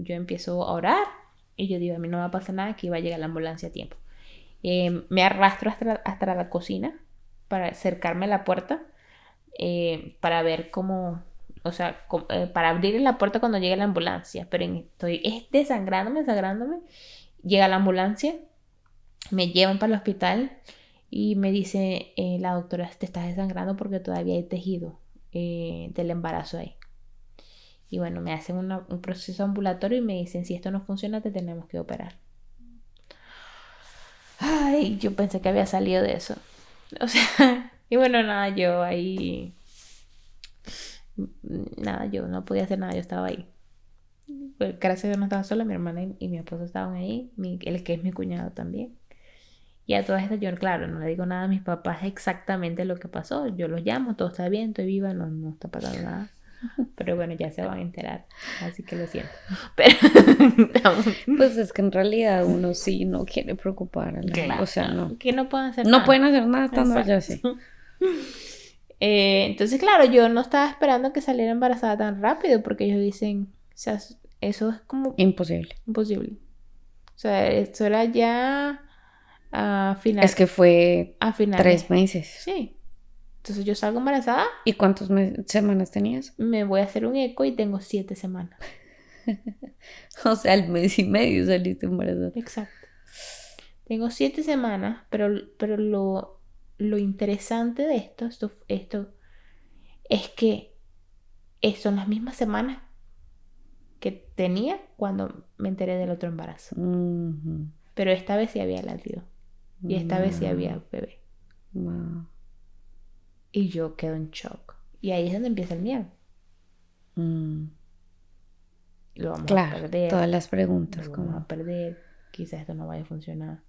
empiezo a orar y yo digo, a mí no me va a pasar nada, que iba a llegar la ambulancia a tiempo. Me arrastro hasta la cocina para acercarme a la puerta, para ver cómo, o sea, para abrir la puerta cuando llegue la ambulancia, pero estoy desangrándome. Llega la ambulancia, me llevan para el hospital y me dice la doctora, te estás desangrando porque todavía hay tejido del embarazo ahí. Y bueno, me hacen un proceso ambulatorio y me dicen, si esto no funciona, te tenemos que operar. Ay, yo pensé que había salido de eso. O sea, y bueno, nada, yo no podía hacer nada, yo estaba ahí. Pues, gracias a Dios no estaba sola, mi hermana y mi esposo estaban ahí, el que es mi cuñado también. Y a todas estas yo, claro, no le digo nada a mis papás exactamente lo que pasó. Yo los llamo, todo está bien, estoy viva, no está pasando nada. Pero bueno, ya se van a enterar, así que lo siento. Pero pues es que en realidad uno sí no quiere preocupar a la claro, o sea, no. Que no pueden hacer no nada. pueden hacer nada estando allá, sí. Entonces, claro, yo no estaba esperando que saliera embarazada tan rápido porque ellos dicen, o sea, eso es como Imposible. imposible. O sea, eso era ya a final. Es que fue a finales. 3 meses. Sí. Entonces yo salgo embarazada. ¿Y cuántas semanas tenías? Me voy a hacer un eco y tengo 7 semanas. O sea, el mes y medio saliste embarazada. Exacto. Tengo 7 semanas, pero lo interesante de esto es que son las mismas semanas que tenía cuando me enteré del otro embarazo. Pero esta vez sí había latido. Y esta vez sí había bebé. Y yo quedo en shock. Y ahí es donde empieza el miedo. Lo vamos a perder. Todas las preguntas. Lo vamos a perder. Quizás esto no vaya a funcionar.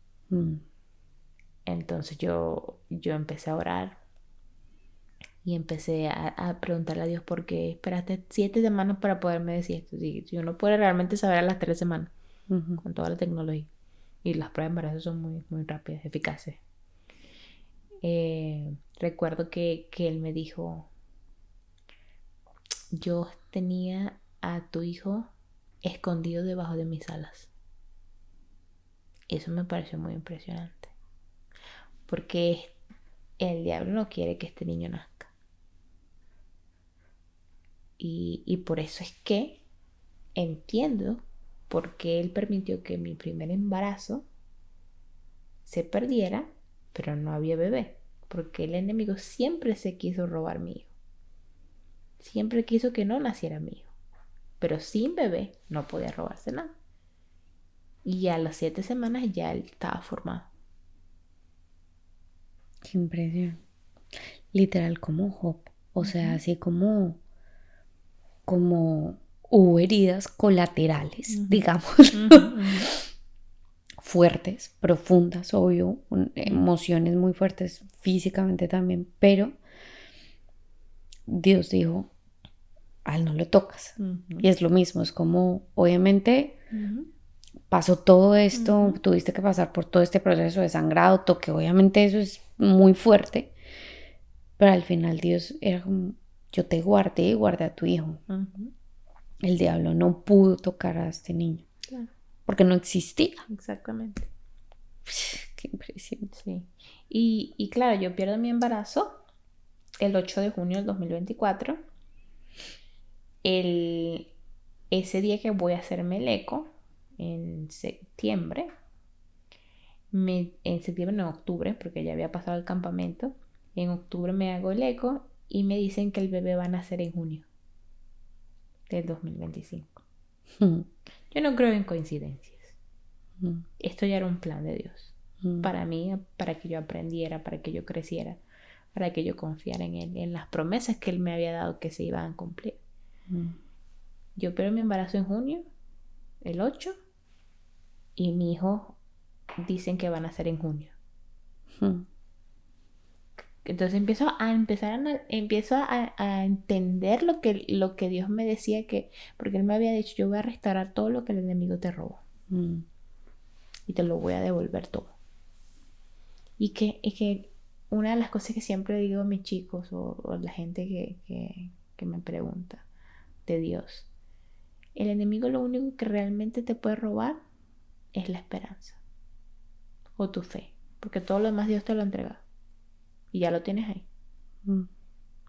Entonces yo empecé a orar. Y empecé a preguntarle a Dios por qué esperaste 7 semanas para poderme decir esto. Si uno puede realmente saber a las 3 semanas. Con toda la tecnología. Y las pruebas de embarazo son muy, muy rápidas, eficaces. Recuerdo que él me dijo, yo tenía a tu hijo escondido debajo de mis alas. Eso me pareció muy impresionante, porque el diablo no quiere que este niño nazca, y por eso es que entiendo por qué él permitió que mi primer embarazo se perdiera, pero no había bebé, porque el enemigo siempre se quiso robar mi hijo. Siempre quiso que no naciera mi hijo. Pero sin bebé no podía robarse nada. Y a las 7 semanas ya él estaba formado. Qué impresión. Literal como Job. O sea, así como hubo heridas colaterales, digamos. Fuertes, profundas, obvio. Emociones muy fuertes físicamente también. Pero Dios dijo, a él no lo tocas. Y es lo mismo, es como, obviamente, pasó todo esto, tuviste que pasar por todo este proceso de sangrado, que obviamente eso es muy fuerte, pero al final Dios era como, yo te guardé y guardé a tu hijo. El diablo no pudo tocar a este niño, claro, porque no existía. Exactamente. Qué impresión. Sí. Y claro, yo pierdo mi embarazo el 8 de junio del 2024. Ese día que voy a hacerme el eco, en septiembre, en octubre, porque ya había pasado el campamento, en octubre me hago el eco y me dicen que el bebé va a nacer en junio del 2025. Yo no creo en coincidencias. Esto ya era un plan de Dios para mí, para que yo aprendiera, para que yo creciera, para que yo confiara en Él, en las promesas que Él me había dado que se iban a cumplir. Yo opero mi embarazo en junio, el 8, y mi hijo dicen que van a ser en junio. Mm. Entonces empiezo a entender lo que Dios me decía porque Él me había dicho, yo voy a restaurar todo lo que el enemigo te robó. Y te lo voy a devolver todo. Y que una de las cosas que siempre digo a mis chicos o la gente que me pregunta de Dios, el enemigo lo único que realmente te puede robar es la esperanza o tu fe, porque todo lo demás Dios te lo ha entregado y ya lo tienes ahí.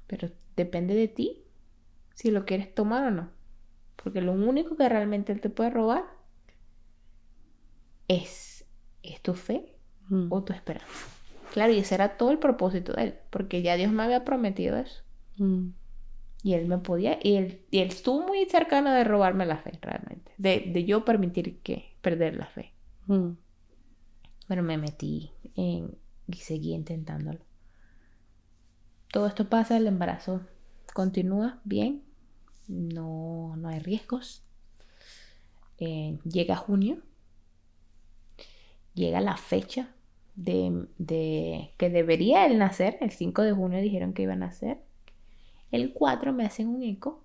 Pero depende de ti si lo quieres tomar o no, porque lo único que realmente Él te puede robar es tu fe o tu esperanza. Claro, y ese era todo el propósito de Él, porque ya Dios me había prometido eso. Y Él me podía, y él estuvo muy cercano de robarme la fe, realmente, de yo permitir perder la fe. Pero me metí y seguí intentándolo. Todo esto pasa, el embarazo continúa bien, no hay riesgos. Llega junio, llega la fecha de que debería él nacer. El 5 de junio dijeron que iba a nacer. El 4 me hacen un eco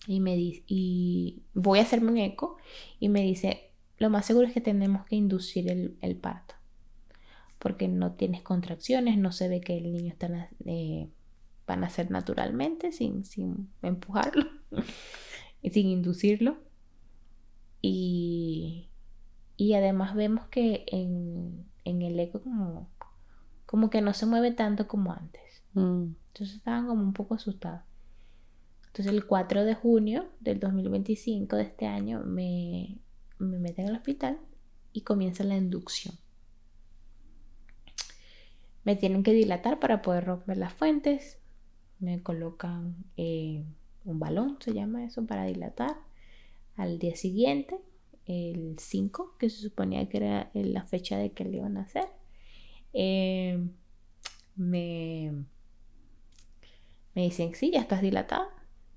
y voy a hacerme un eco y me dice, lo más seguro es que tenemos que inducir el parto, porque no tienes contracciones, no se ve que el niño va a nacer naturalmente sin empujarlo y sin inducirlo. Y además vemos que en el eco como que no se mueve tanto como antes. Entonces estaban como un poco asustados. Entonces el 4 de junio del 2025 de este año me meten al hospital y comienza la inducción. Me tienen que dilatar para poder romper las fuentes. Me colocan un balón, se llama eso, para dilatar. Al día siguiente, el 5, que se suponía que era la fecha de que le iban a hacer, me dicen, sí, ya estás dilatada,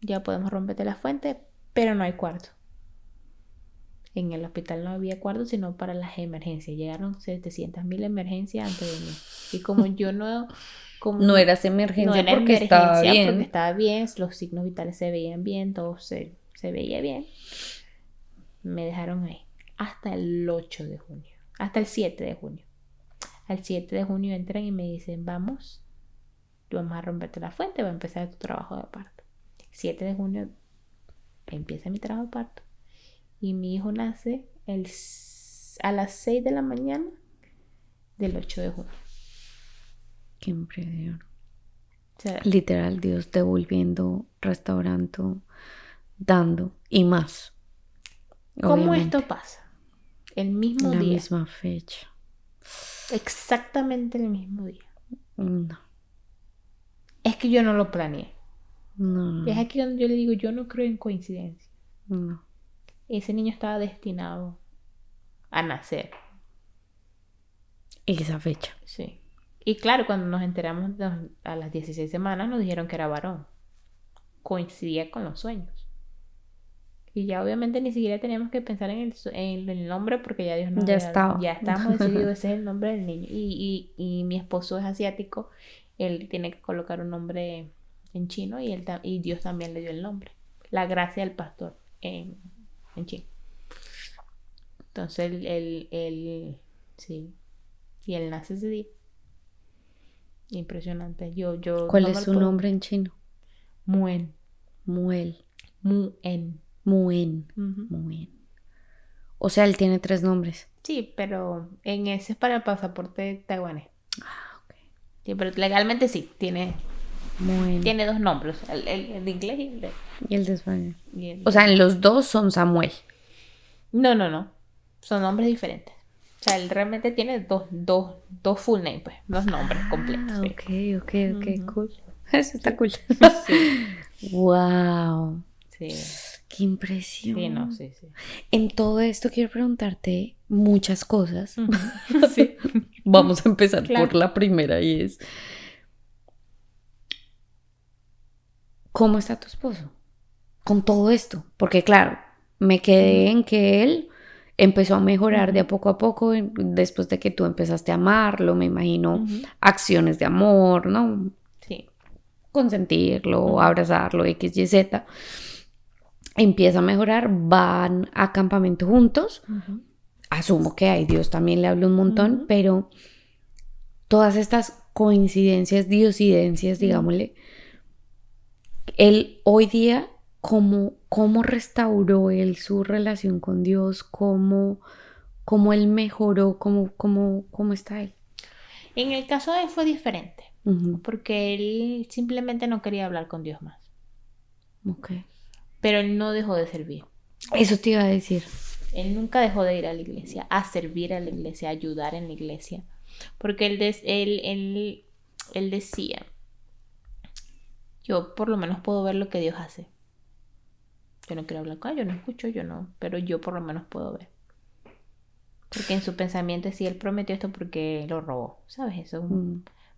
ya podemos romperte la fuente, pero no hay cuarto. En el hospital no había cuarto, sino para las emergencias. Llegaron 700,000 emergencias antes de mí. Y como yo no eras emergencia porque estaba bien. Porque estaba bien, los signos vitales se veían bien, todo se veía bien. Me dejaron ahí hasta el 8 de junio, hasta el 7 de junio. Al 7 de junio entran y me dicen, vamos a romperte la fuente, va a empezar tu trabajo de parto. 7 de junio empieza mi trabajo de parto y mi hijo nace a las 6 de la mañana del 8 de junio. Qué impresión. O sea, literal, Dios devolviendo, restaurando, dando y más. ¿Cómo Obviamente. esto pasa? El mismo La día. misma fecha. Exactamente el mismo día. No. Es que yo no lo planeé. No. Es aquí donde yo le digo, yo no creo en coincidencia. No. Ese niño estaba destinado a nacer. Esa fecha. Sí. Y claro, cuando nos enteramos a las 16 semanas nos dijeron que era varón. Coincidía con los sueños. Y ya obviamente ni siquiera teníamos que pensar en el nombre porque ya Dios nos Ya estaba. Ya estábamos decididos, ese es el nombre del niño. Y mi esposo es asiático, él tiene que colocar un nombre en chino y Dios también le dio el nombre. La gracia del pastor en chino. Entonces él sí. Y él nace ese día. Impresionante. ¿Cuál es su nombre en chino? Muen. Muel. Muen. Muen. Uh-huh. Muen. O sea, él tiene 3 nombres. Sí, pero en ese es para el pasaporte taiwanés. Ah, ok. Sí, pero legalmente sí, tiene Muen. Tiene 2 nombres, el de inglés y el de español. y O sea, en los dos son Samuel. No. Son nombres diferentes. O sea, él realmente tiene dos full names, pues, 2 nombres completos. Sí. Ok, Uh-huh. cool. Eso está cool. Sí. Wow. Sí. Qué impresión. Sí, no, sí. En todo esto quiero preguntarte muchas cosas. Uh-huh. Sí. Vamos a empezar Claro. por la primera y es ¿cómo está tu esposo? Con todo esto. Porque claro, me quedé en que él empezó a mejorar de a poco, después de que tú empezaste a amarlo, me imagino, acciones de amor, ¿no? Sí. Consentirlo, abrazarlo, X, Y, Z. Empieza a mejorar, van a campamento juntos. Asumo que a Dios también le habla un montón, pero todas estas coincidencias, diosidencias, digámosle, él hoy día, ¿cómo restauró él su relación con Dios? ¿Cómo él mejoró? ¿Cómo está él? En el caso de él fue diferente, porque él simplemente no quería hablar con Dios más. Okay. Pero él no dejó de servir. Eso te iba a decir. Él nunca dejó de ir a la iglesia, a servir a la iglesia, a ayudar en la iglesia. Porque él decía, yo por lo menos puedo ver lo que Dios hace. Yo no quiero hablar con él, yo no escucho, yo no, pero yo por lo menos puedo ver. Porque en su pensamiento sí, él prometió esto porque lo robó, ¿sabes? Eso.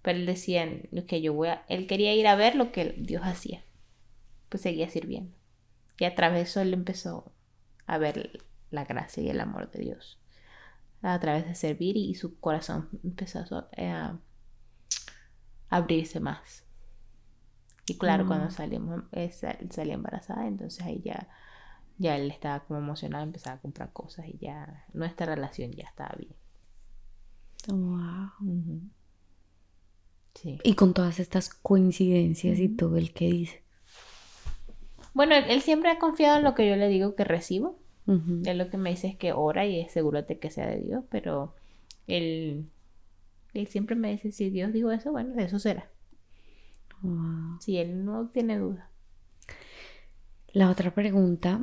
Pero él decía que él quería ir a ver lo que Dios hacía. Pues seguía sirviendo. Y a través de eso él empezó a ver la gracia y el amor de Dios. A través de servir, y su corazón empezó a abrirse más. Y claro, cuando salí embarazada, entonces ahí ya él estaba como emocionado, empezaba a comprar cosas y ya nuestra relación ya estaba bien. Wow. Sí. Y con todas estas coincidencias y todo el que dice. Bueno, él siempre ha confiado en lo que yo le digo que recibo. Él lo que me dice es que ora y asegúrate que sea de Dios, pero él siempre me dice, si Dios dijo eso, bueno, eso será. Wow. Sí, él no tiene duda. La otra pregunta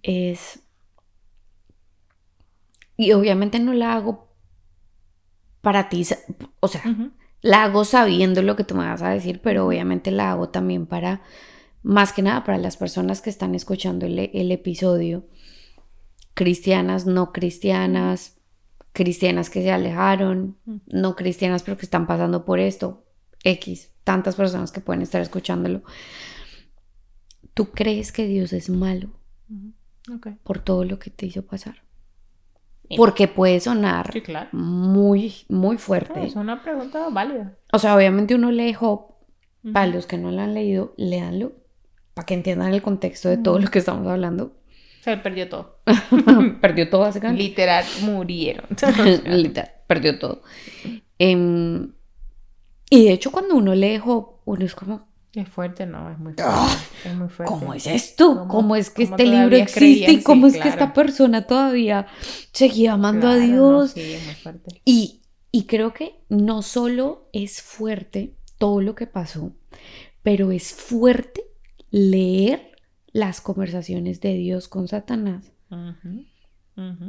es, y obviamente no la hago para ti, o sea, la hago sabiendo lo que tú me vas a decir, pero obviamente la hago también para, más que nada para las personas que están escuchando el episodio, cristianas, no cristianas, cristianas que se alejaron, no cristianas pero que están pasando por esto, X, tantas personas que pueden estar escuchándolo. ¿Tú crees que Dios es malo por todo lo que te hizo pasar? Porque puede sonar muy, muy fuerte. Es una pregunta válida. O sea, obviamente uno lee Job. Para los que no lo han leído, léanlo. Para que entiendan el contexto de todo lo que estamos hablando. Se perdió todo. Perdió todo, básicamente. Literal, murieron. Literal, perdió todo. Y de hecho, cuando uno lee Job, uno es como... Es fuerte, no, es muy fuerte. Es muy fuerte. ¿Cómo es esto? ¿Cómo es que este libro existe? ¿Y cómo es que esta persona todavía seguía amando a Dios? No, sí, es muy fuerte. Y creo que no solo es fuerte todo lo que pasó, pero es fuerte leer las conversaciones de Dios con Satanás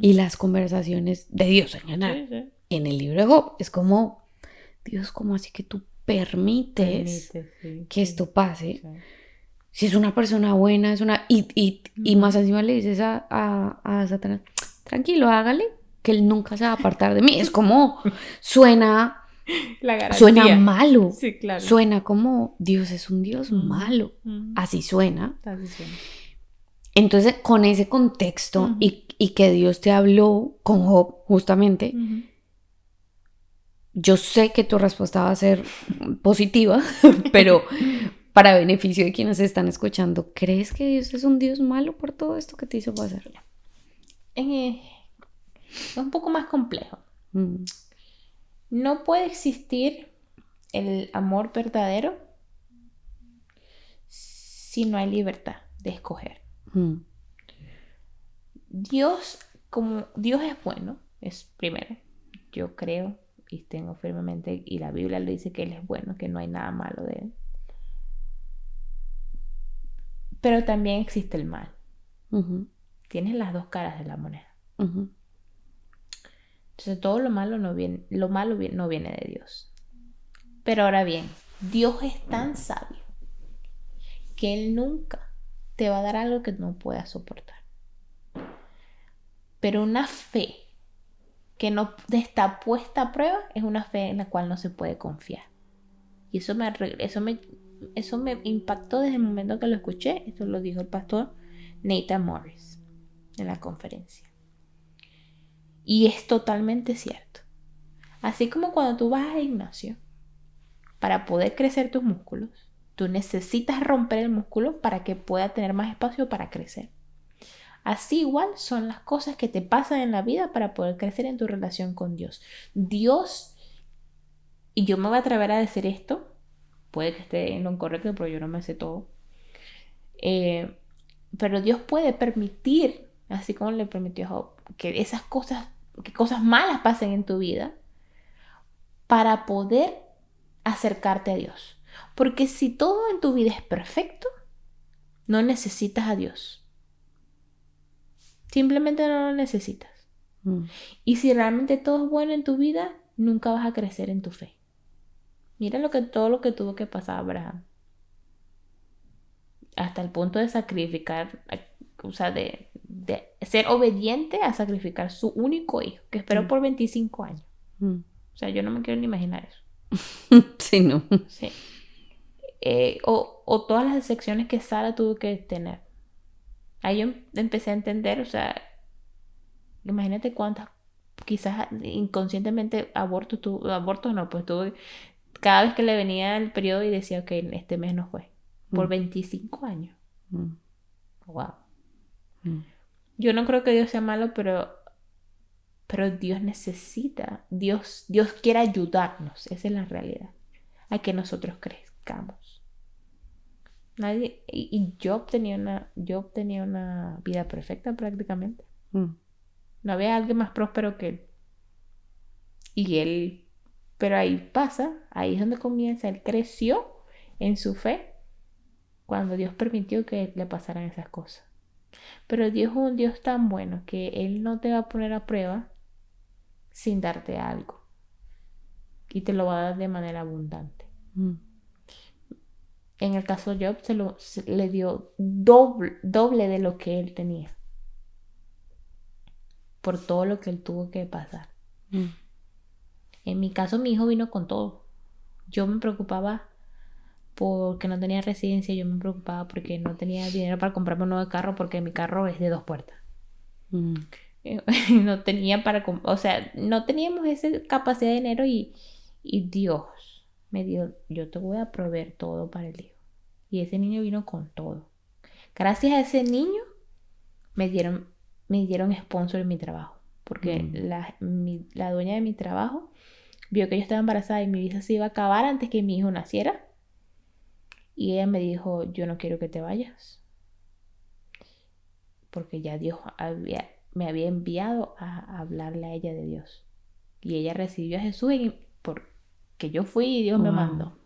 y las conversaciones de Dios en general. Sí. En el libro de Job es como, Dios, ¿cómo así que tú permites que esto pase? Sí. Si es una persona buena, es una... Y más encima le dices a Satanás, tranquilo, hágale, que él nunca se va a apartar de mí. Es como, suena malo. Sí, claro. Suena como, Dios es un Dios malo. Así suena. Entonces, con ese contexto y que Dios te habló con Job, justamente, yo sé que tu respuesta va a ser positiva, pero para beneficio de quienes están escuchando, ¿crees que Dios es un Dios malo por todo esto que te hizo pasar? Es un poco más complejo. No puede existir el amor verdadero si no hay libertad de escoger. Dios es bueno, es primero, yo creo y tengo firmemente, y la Biblia lo dice, que Él es bueno, que no hay nada malo de Él. Pero también existe el mal. Tienes las dos caras de la moneda. Entonces todo lo malo no viene de Dios. Pero ahora bien, Dios es tan sabio que Él nunca te va a dar algo que no puedas soportar. Pero una fe que no está puesta a prueba es una fe en la cual no se puede confiar. Y eso me impactó desde el momento que lo escuché. Esto lo dijo el pastor Nathan Morris en la conferencia. Y es totalmente cierto. Así como cuando tú vas al gimnasio, para poder crecer tus músculos, tú necesitas romper el músculo para que pueda tener más espacio para crecer. Así igual son las cosas que te pasan en la vida para poder crecer en tu relación con Dios. Dios, y yo me voy a atrever a decir esto, puede que esté en lo incorrecto, pero yo no me sé todo. Pero Dios puede permitir, así como le permitió a Job, que esas cosas, que cosas malas pasen en tu vida para poder acercarte a Dios. Porque si todo en tu vida es perfecto, no necesitas a Dios. Simplemente no lo necesitas. Y si realmente todo es bueno en tu vida, nunca vas a crecer en tu fe. Mira todo lo que tuvo que pasar Abraham. Hasta el punto de sacrificar, o sea, de ser obediente a sacrificar su único hijo, que esperó por 25 años. O sea, yo no me quiero ni imaginar eso. Sí, no. Sí. O todas las decepciones que Sara tuvo que tener. Ahí yo empecé a entender, o sea, imagínate cuántas, quizás inconscientemente abortos no, pues tuve, cada vez que le venía el periodo y decía, ok, este mes no fue, por 25 años. Wow. Yo no creo que Dios sea malo, pero Dios necesita, Dios quiere ayudarnos, esa es la realidad, a que nosotros crezcamos. Job tenía una vida perfecta prácticamente. No había alguien más próspero que él. Pero ahí es donde comienza. Él creció en su fe cuando Dios permitió que le pasaran esas cosas. Pero Dios es un Dios tan bueno que Él no te va a poner a prueba sin darte algo. Y te lo va a dar de manera abundante. En el caso de Job le dio doble de lo que él tenía. Por todo lo que él tuvo que pasar. En mi caso, mi hijo vino con todo. Yo me preocupaba porque no tenía residencia. Yo me preocupaba porque no tenía dinero para comprarme un nuevo carro, porque mi carro es de 2 puertas. No tenía o sea, no teníamos esa capacidad de dinero y Dios me dio, yo te voy a proveer todo para el hijo. Y ese niño vino con todo. Gracias a ese niño me dieron sponsor en mi trabajo. Porque la dueña de mi trabajo vio que yo estaba embarazada y mi visa se iba a acabar antes que mi hijo naciera. Y ella me dijo, yo no quiero que te vayas. Porque ya Dios me había enviado a hablarle a ella de Dios. Y ella recibió a Jesús porque yo fui y Dios me mandó.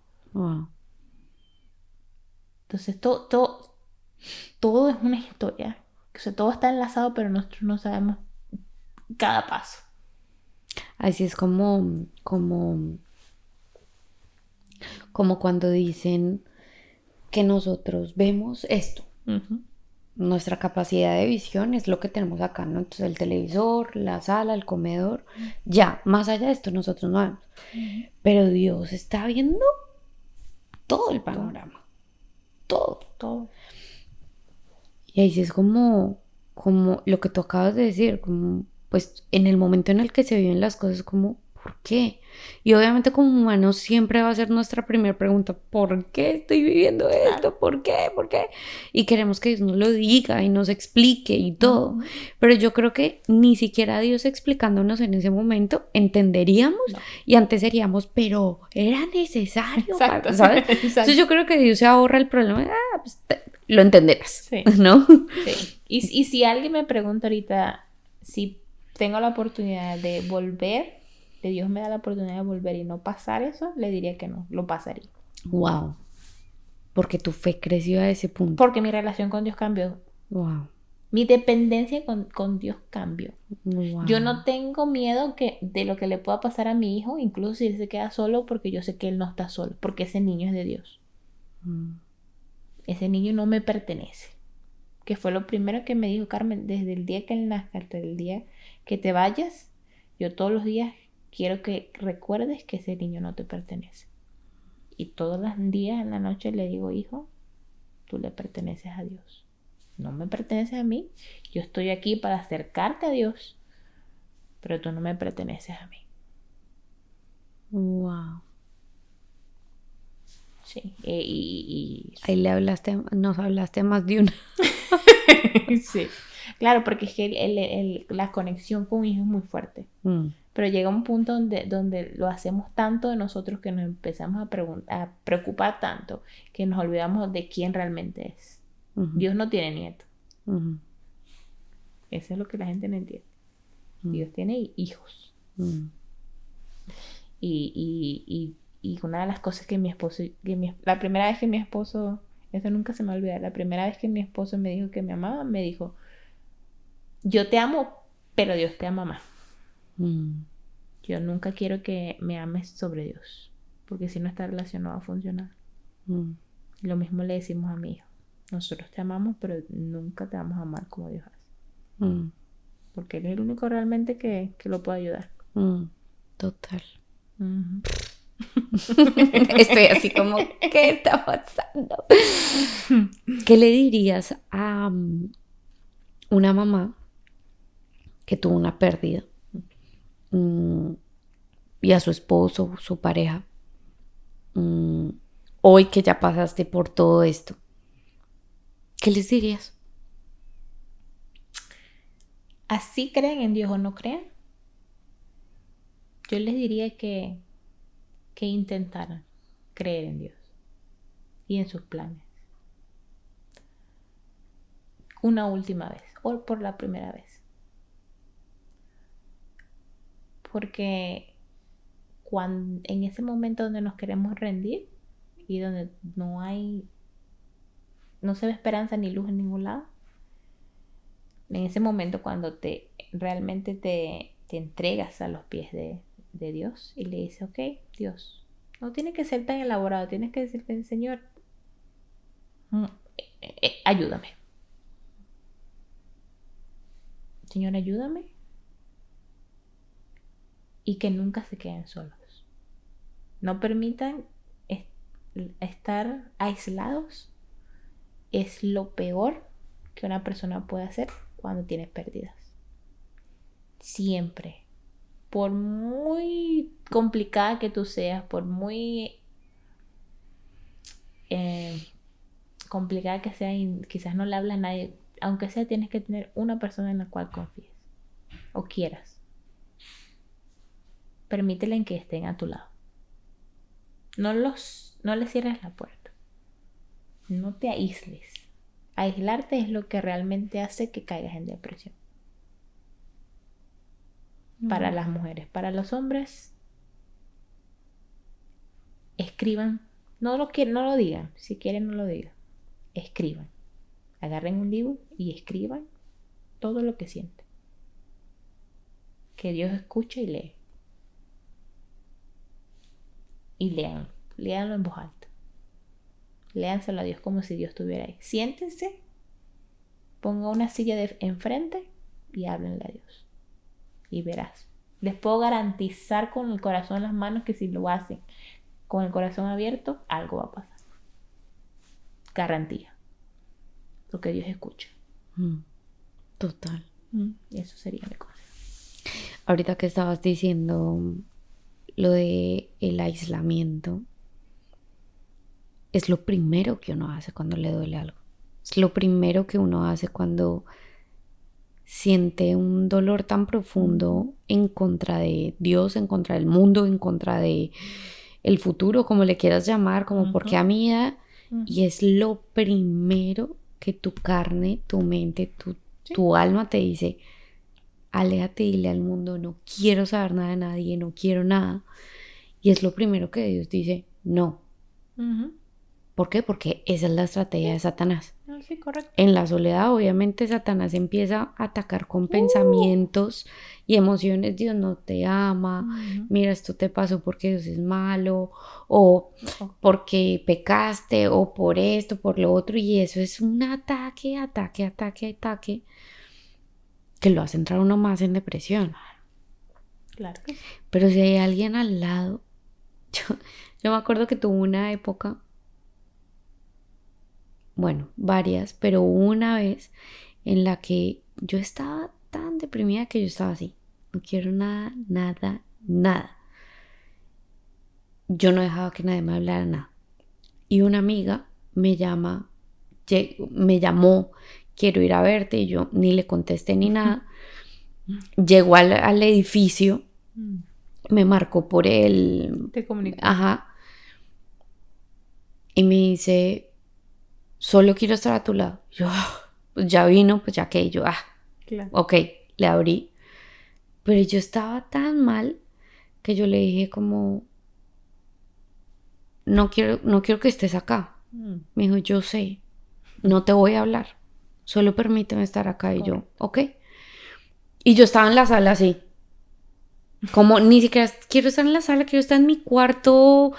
Entonces todo es una historia. O sea, todo está enlazado, pero nosotros no sabemos cada paso. Así es como cuando dicen que nosotros vemos esto. Nuestra capacidad de visión es lo que tenemos acá, ¿no? Entonces el televisor, la sala, el comedor, ya, más allá de esto nosotros no vemos. Pero Dios está viendo todo el panorama. Todo. Y ahí sí es como lo que tú acabas de decir, como pues en el momento en el que se viven las cosas, como ¿por qué? Y obviamente como humanos siempre va a ser nuestra primera pregunta, ¿por qué estoy viviendo esto? ¿Por qué? Y queremos que Dios nos lo diga y nos explique y todo. Pero yo creo que ni siquiera Dios explicándonos en ese momento entenderíamos y antes seríamos, pero era necesario, Exacto. ¿sabes? Exacto. Entonces yo creo que Dios se ahorra el problema, pues lo entenderás, sí. ¿no? Sí. Y si alguien me pregunta ahorita si tengo la oportunidad de volver, que Dios me da la oportunidad de volver y no pasar eso, le diría que no, lo pasaría. Wow. Porque tu fe creció a ese punto. Porque mi relación con Dios cambió. Wow. Mi dependencia con Dios cambió. Wow. Yo no tengo miedo de lo que le pueda pasar a mi hijo, incluso si él se queda solo, porque yo sé que él no está solo, porque ese niño es de Dios. Ese niño no me pertenece. Que fue lo primero que me dijo Carmen, desde el día que él nazca hasta el día que te vayas, yo todos los días quiero que recuerdes que ese niño no te pertenece. Y todos los días en la noche le digo, hijo, tú le perteneces a Dios. No me perteneces a mí. Yo estoy aquí para acercarte a Dios. pero tú no me perteneces a mí. Wow. Sí, Ahí nos hablaste más de una. sí, claro, porque es que la conexión con un hijo es muy fuerte. Pero llega un punto donde lo hacemos tanto de nosotros que nos empezamos a preocupar tanto que nos olvidamos de quién realmente es. Dios no tiene nieto. Eso es lo que la gente no entiende. Dios tiene hijos. Y una de las cosas que mi esposo, la primera vez que mi esposo, eso nunca se me olvida, la primera vez que mi esposo me dijo que me amaba, me dijo, yo te amo, pero Dios te ama más. Yo nunca quiero que me ames sobre Dios, porque si no, esta relación no va a funcionar. Lo mismo le decimos a mi hijo, nosotros te amamos, pero nunca te vamos a amar como Dios hace. Porque Él es el único realmente que lo puede ayudar. Total. Estoy así como, ¿qué está pasando? ¿Qué le dirías a una mamá que tuvo una pérdida y a su esposo, su pareja, hoy que ya pasaste por todo esto? ¿Qué les dirías? Así creen en Dios o no creen, yo les diría que intentaran creer en Dios y en sus planes. Una última vez o por la primera vez. Porque en ese momento donde nos queremos rendir y donde no se ve esperanza ni luz en ningún lado, en ese momento cuando realmente te entregas a los pies de Dios y le dices, ok, Dios, no tiene que ser tan elaborado, tienes que decirle, Señor, ayúdame. Señor, ayúdame. Y que nunca se queden solos. No permitan estar aislados. Es lo peor que una persona puede hacer cuando tienes pérdidas. Siempre. Por muy complicada que tú seas, por muy complicada que sea y quizás no le hablas a nadie, aunque sea tienes que tener una persona en la cual confíes o quieras. Permítele en que estén a tu lado. No les cierres la puerta. No te aísles. Aislarte es lo que realmente hace que caigas en depresión. Para las mujeres. Para los hombres, escriban. No lo digan. Si quieren, no lo digan. Escriban. Agarren un libro y escriban todo lo que sienten. Que Dios escuche y lee. Y léanlo en voz alta. Léanselo a Dios como si Dios estuviera ahí. Siéntense, ponga una silla enfrente y háblenle a Dios. Y verás. Les puedo garantizar con el corazón en las manos que si lo hacen con el corazón abierto, algo va a pasar. Garantía. Porque Dios escucha. Total. Eso sería mi cosa. Ahorita que estabas diciendo lo de el aislamiento, es lo primero que uno hace cuando le duele algo. Es lo primero que uno hace cuando siente un dolor tan profundo en contra de Dios, en contra del mundo, en contra de el futuro, como le quieras llamar, como porque a mí y es lo primero que tu carne, tu mente, tu alma te dice, aléjate, dile al mundo, no quiero saber nada de nadie, no quiero nada. Y es lo primero que Dios dice, no. ¿Por qué? Porque esa es la estrategia de Satanás. Sí, correcto. En la soledad, obviamente, Satanás empieza a atacar con pensamientos y emociones. Dios no te ama, mira, esto te pasó porque Dios es malo, o porque pecaste, o por esto, por lo otro. Y eso es un ataque, que lo hace entrar uno más en depresión. Claro que sí. Pero si hay alguien al lado, yo me acuerdo que tuve una época, bueno, varias, pero hubo una vez en la que yo estaba tan deprimida que yo estaba así. no quiero nada, nada, nada. Yo no dejaba que nadie me hablara nada. Y una amiga me llamó, quiero ir a verte, y yo ni le contesté ni nada. Llegó al edificio, me marcó por el... Te comunicó. Ajá. Y me dice, solo quiero estar a tu lado. Yo, pues ya vino, pues ya que yo, Claro. ok, le abrí. Pero yo estaba tan mal que yo le dije como, no quiero que estés acá. Me dijo, yo sé, no te voy a hablar, solo permíteme estar acá. Y yo, ok. Y yo estaba en la sala así, como ni siquiera quiero estar en la sala, quiero estar en mi cuarto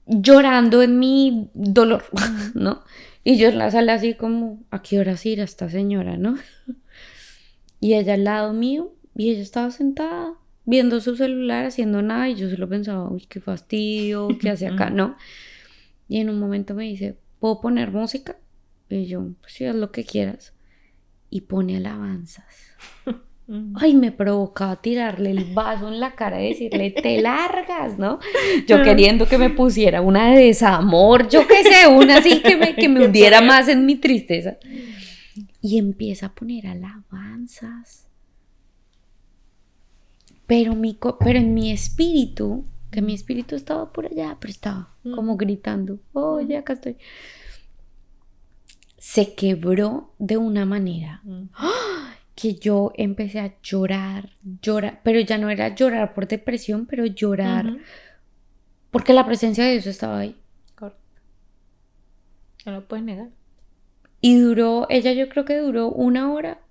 llorando en mi dolor, ¿no? Y yo en la sala así como, ¿a qué horas irá esta señora, no? Y ella al lado mío, y ella estaba sentada viendo su celular, haciendo nada, y yo solo pensaba, uy, qué fastidio, ¿qué hace acá? ¿No? Y en un momento me dice, ¿puedo poner música? Y yo, pues sí, haz lo que quieras. Y pone alabanzas. Ay, me provocaba tirarle el vaso en la cara y decirle, te largas, ¿no? Yo queriendo que me pusiera una de desamor, yo qué sé, una así que me hundiera más en mi tristeza. Y empieza a poner alabanzas. Pero en mi espíritu, que mi espíritu estaba por allá, pero estaba como gritando, oye, acá estoy. Se quebró de una manera que yo empecé a llorar, pero ya no era llorar por depresión, pero llorar porque la presencia de Dios estaba ahí. Correcto. No lo puedes negar. Y yo creo que duró 1 hora.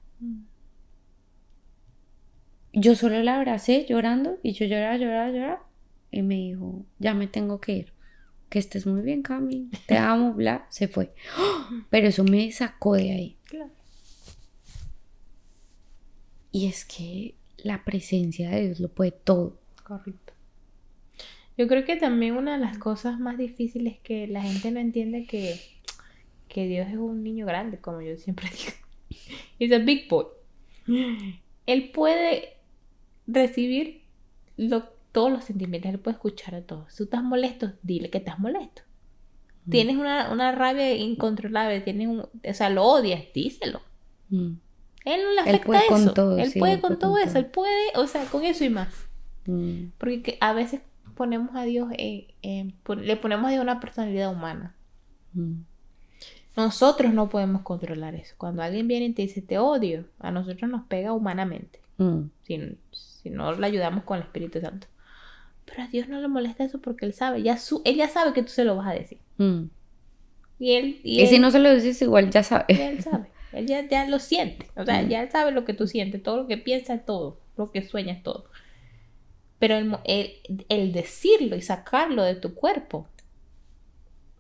Yo solo la abracé llorando y yo lloraba. Y me dijo, ya me tengo que ir. Que estés muy bien, Cami. Te amo, bla. Se fue. Pero eso me sacó de ahí. Claro. Y es que la presencia de Dios lo puede todo. Correcto. Yo creo que también una de las cosas más difíciles es que la gente no entiende que Dios es un niño grande, como yo siempre digo. He's a big boy. Él puede recibir todos los sentimientos, él puede escuchar a todos. Si tú estás molesto, dile que estás molesto. Tienes una rabia incontrolable, o sea, lo odias, díselo. Él no le afecta eso. Con todo, él puede con todo eso. Él puede, o sea, con eso y más. Porque a veces ponemos a Dios, le ponemos a Dios una personalidad humana. Nosotros no podemos controlar eso. Cuando alguien viene y te dice te odio, a nosotros nos pega humanamente. Si no le ayudamos con el Espíritu Santo. Pero a Dios no le molesta eso porque Él sabe. Él ya sabe que tú se lo vas a decir. Y si no se lo dices igual ya sabe. Él sabe. Él ya lo siente. O sea, ya sabe lo que tú sientes. Todo lo que piensas, todo. Lo que sueñas, todo. Pero el decirlo y sacarlo de tu cuerpo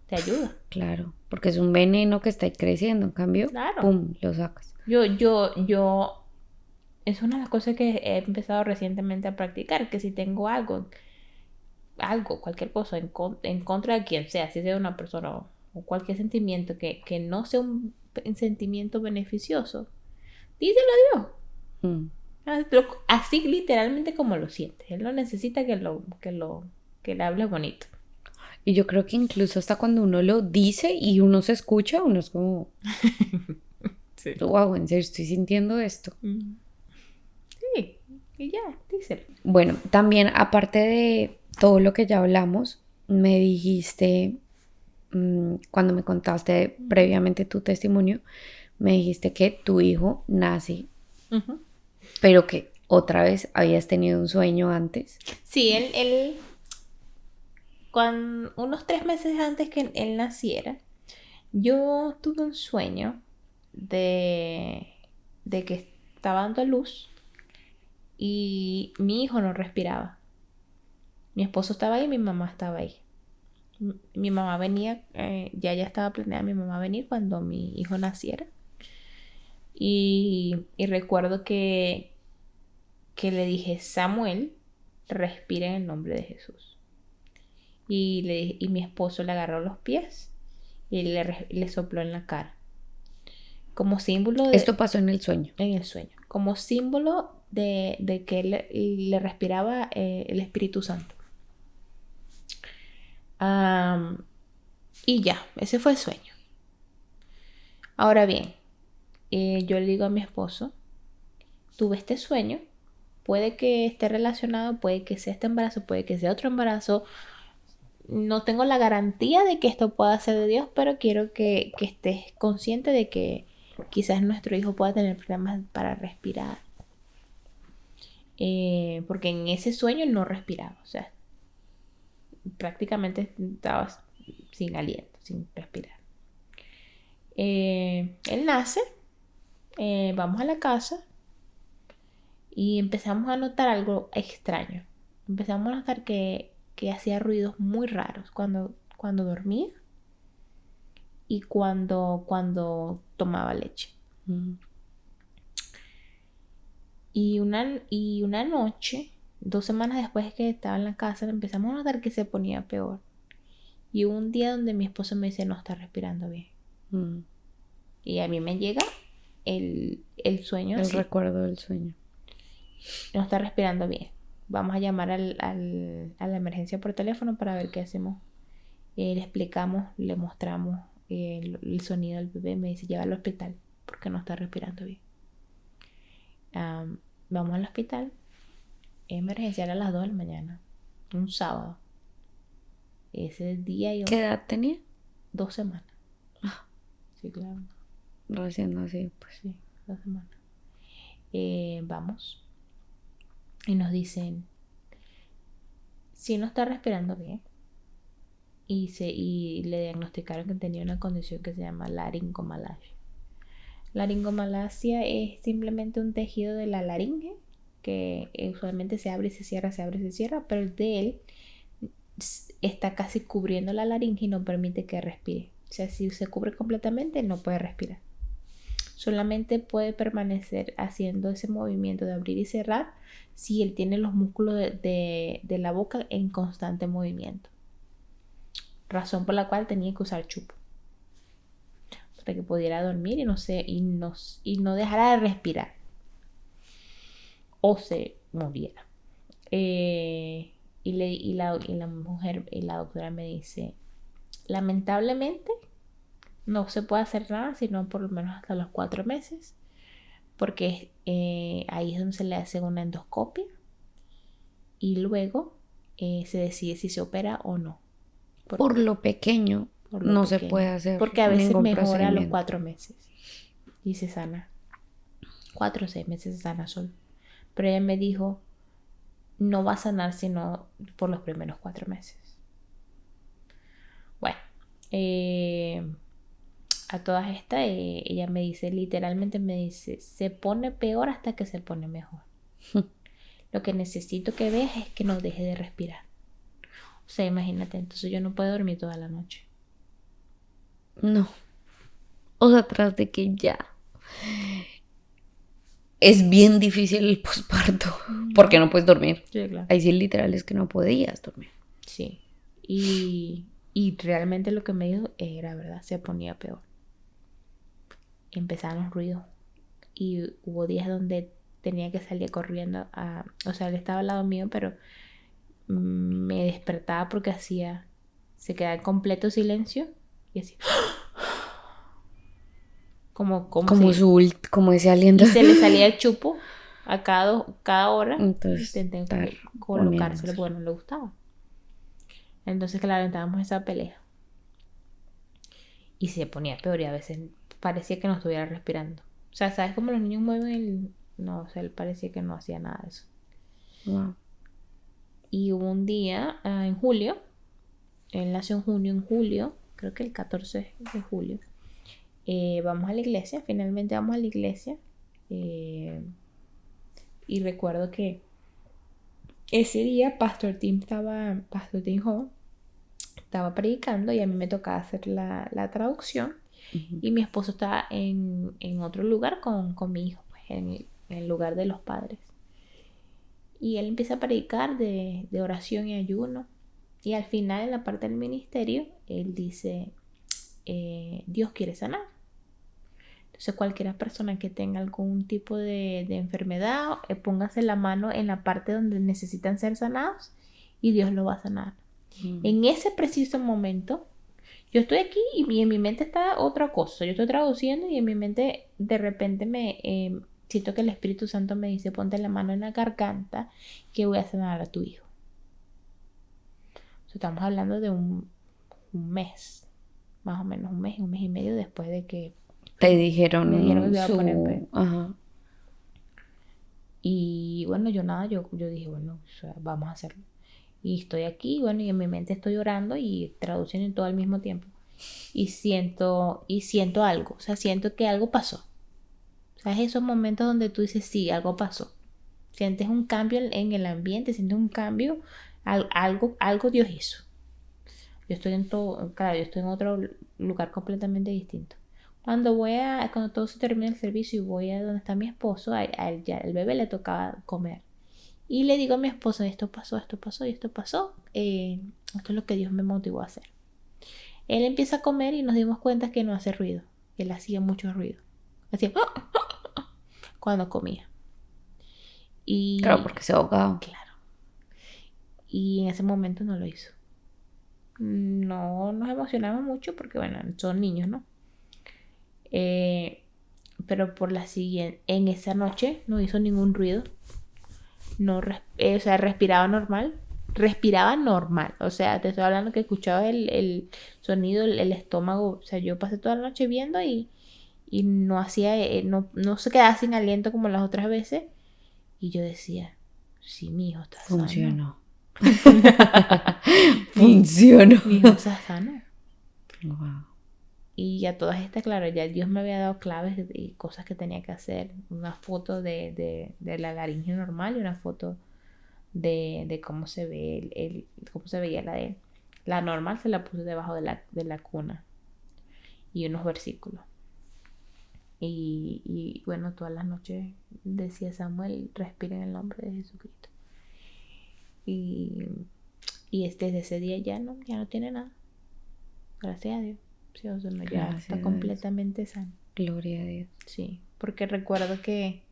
te ayuda. Claro, porque es un veneno que está ahí creciendo. En cambio, claro. ¡pum!, lo sacas. Yo es una de las cosas que he empezado recientemente a practicar, que si tengo algo, cualquier cosa en contra de quien sea, si sea una persona o cualquier sentimiento que no sea un sentimiento beneficioso, díselo a Dios. Así literalmente como lo sientes. Él no necesita que le hable bonito. Y yo creo que incluso hasta cuando uno lo dice y uno se escucha, uno es como, sí. Wow, en serio, estoy sintiendo esto. Sí, y ya, díselo. Bueno, también aparte de todo lo que ya hablamos, me dijiste, cuando me contaste previamente tu testimonio, me dijiste que tu hijo nace, pero que otra vez habías tenido un sueño antes. Sí, él unos 3 meses antes que él naciera, yo tuve un sueño de que estaba dando a luz y mi hijo no respiraba. Mi esposo estaba ahí y mi mamá estaba ahí. Mi mamá venía, ya estaba planeada mi mamá venir cuando mi hijo naciera. Y recuerdo que le dije, Samuel, respira en el nombre de Jesús. Y mi esposo le agarró los pies y le sopló en la cara. Como símbolo de... Esto pasó en el sueño. En el sueño. Como símbolo de que le respiraba el Espíritu Santo. Y ya, ese fue el sueño. Ahora bien, yo le digo a mi esposo, tuve este sueño, puede que esté relacionado, puede que sea este embarazo, puede que sea otro embarazo. No tengo la garantía de que esto pueda ser de Dios, pero quiero que estés consciente de que quizás nuestro hijo pueda tener problemas para respirar. Porque en ese sueño no respiraba, o sea, prácticamente estaba sin aliento, sin respirar. Él nace, vamos a la casa y empezamos a notar algo extraño. Empezamos a notar que hacía ruidos muy raros cuando dormía y cuando tomaba leche. Y una noche, 2 semanas después de que estaba en la casa, empezamos a notar que se ponía peor. Y hubo un día donde mi esposo me dice, no está respirando bien. Y a mí me llega el sueño. El recuerdo del sueño. No está respirando bien. Vamos a llamar a la emergencia por teléfono para ver qué hacemos. Le explicamos, le mostramos el sonido del bebé. Me dice, lleva al hospital porque no está respirando bien. Vamos al hospital. Emergencia era a las 2 de la mañana. Un sábado. Ese día yo... ¿Qué edad tenía? 2 semanas. Sí, claro. Recién así, pues. Sí, 2 semanas. Vamos. Y nos dicen, si no está respirando bien. Y le diagnosticaron que tenía una condición que se llama laringomalacia. Laringomalacia es simplemente un tejido de la laringe que usualmente se abre y se cierra, pero el de él está casi cubriendo la laringe y no permite que respire. O sea, si se cubre completamente, él no puede respirar. Solamente puede permanecer haciendo ese movimiento de abrir y cerrar si él tiene los músculos de la boca en constante movimiento. Razón por la cual tenía que usar chupo. Para que pudiera dormir y no dejara de respirar. O se muriera. Y la mujer y la doctora me dice, lamentablemente no se puede hacer nada sino por lo menos hasta los 4 meses, porque ahí es donde se le hace una endoscopia y luego se decide si se opera o no. Por lo pequeño no se puede hacer, porque a veces mejora a los 4 meses y se sana. 4 o 6 meses se sana solo. Pero ella me dijo, no va a sanar sino por los primeros 4 meses. Bueno, a todas estas, ella me dice, literalmente me dice, se pone peor hasta que se pone mejor. Lo que necesito que veas es que no deje de respirar. O sea, imagínate, entonces yo no puedo dormir toda la noche. No. O sea, tras de que ya es bien difícil el posparto, porque no puedes dormir. Sí, claro. Ahí sí literal es que no podías dormir. Sí. Y realmente lo que me dijo era verdad, se ponía peor. Empezaron los ruidos. Y hubo días donde tenía que salir corriendo o sea, él estaba al lado mío, pero me despertaba porque se quedaba en completo silencio y así como ese aliento. Y se le salía el chupo a cada hora. Entonces intenté colocárselo porque no le gustaba. Entonces, claro, estábamos en esa pelea y se ponía peor y a veces parecía que no estuviera respirando. O sea, ¿sabes cómo los niños mueven no, o sea, él parecía que no hacía nada de eso. Wow. Y hubo un día, en julio, él nació en julio, creo que el 14 de julio, vamos a la iglesia, finalmente vamos a la iglesia, y recuerdo que ese día Pastor Tim Hall estaba predicando y a mí me tocaba hacer la traducción. Uh-huh. Y mi esposo estaba en otro lugar con mi hijo, pues, en el lugar de los padres. Y él empieza a predicar de oración y ayuno. Y al final, en la parte del ministerio, él dice, Dios quiere sanar. Entonces, cualquier persona que tenga algún tipo de enfermedad, póngase la mano en la parte donde necesitan ser sanados y Dios lo va a sanar. En ese preciso momento, yo estoy aquí y en mi mente está otra cosa. Yo estoy traduciendo y en mi mente de repente siento que el Espíritu Santo me dice, ponte la mano en la garganta que voy a sanar a tu hijo. Estamos hablando de un mes, más o menos un mes y medio después de que te dijeron me dijeron que me iba a poner P. Ajá. Y bueno, yo dije, bueno, o sea, vamos a hacerlo. Y estoy aquí, bueno, y en mi mente estoy orando y traduciendo todo al mismo tiempo. Y siento algo, o sea, siento que algo pasó. O sea, es esos momentos donde tú dices, sí, algo pasó. Sientes un cambio en el ambiente, sientes un cambio, algo Dios hizo. Yo estoy en otro lugar completamente distinto. Cuando todo se termina el servicio y voy a donde está mi esposo, ya el bebé le tocaba comer. Y le digo a mi esposo, esto pasó. Esto es lo que Dios me motivó a hacer. Él empieza a comer y nos dimos cuenta que no hace ruido. Él hacía mucho ruido. Hacía cuando comía. Claro, porque se ahogaba. Claro. Y en ese momento no lo hizo. No nos emocionamos mucho porque, bueno, son niños, ¿no? Pero en esa noche no hizo ningún ruido. O sea, respiraba normal. O sea, te estoy hablando que escuchaba el sonido, el estómago. O sea, yo pasé toda la noche viendo y no hacía, no se quedaba sin aliento como las otras veces. Y yo decía, sí, mi hijo está sano. Funcionó. Funcionó. Mi hijo está sano. Wow. Y a todas estas, claro, ya Dios me había dado claves y cosas que tenía que hacer. Una foto de la laringe normal y una foto de cómo se ve cómo se veía la de él. La normal se la puse debajo de la cuna. Y unos versículos. Y bueno, todas las noches decía Samuel, respira en el nombre de Jesucristo. Y desde ese día ya no tiene nada. Gracias a Dios. Sí, o sea, no, ya está completamente sano. Gloria a Dios. Sí, porque recuerdo que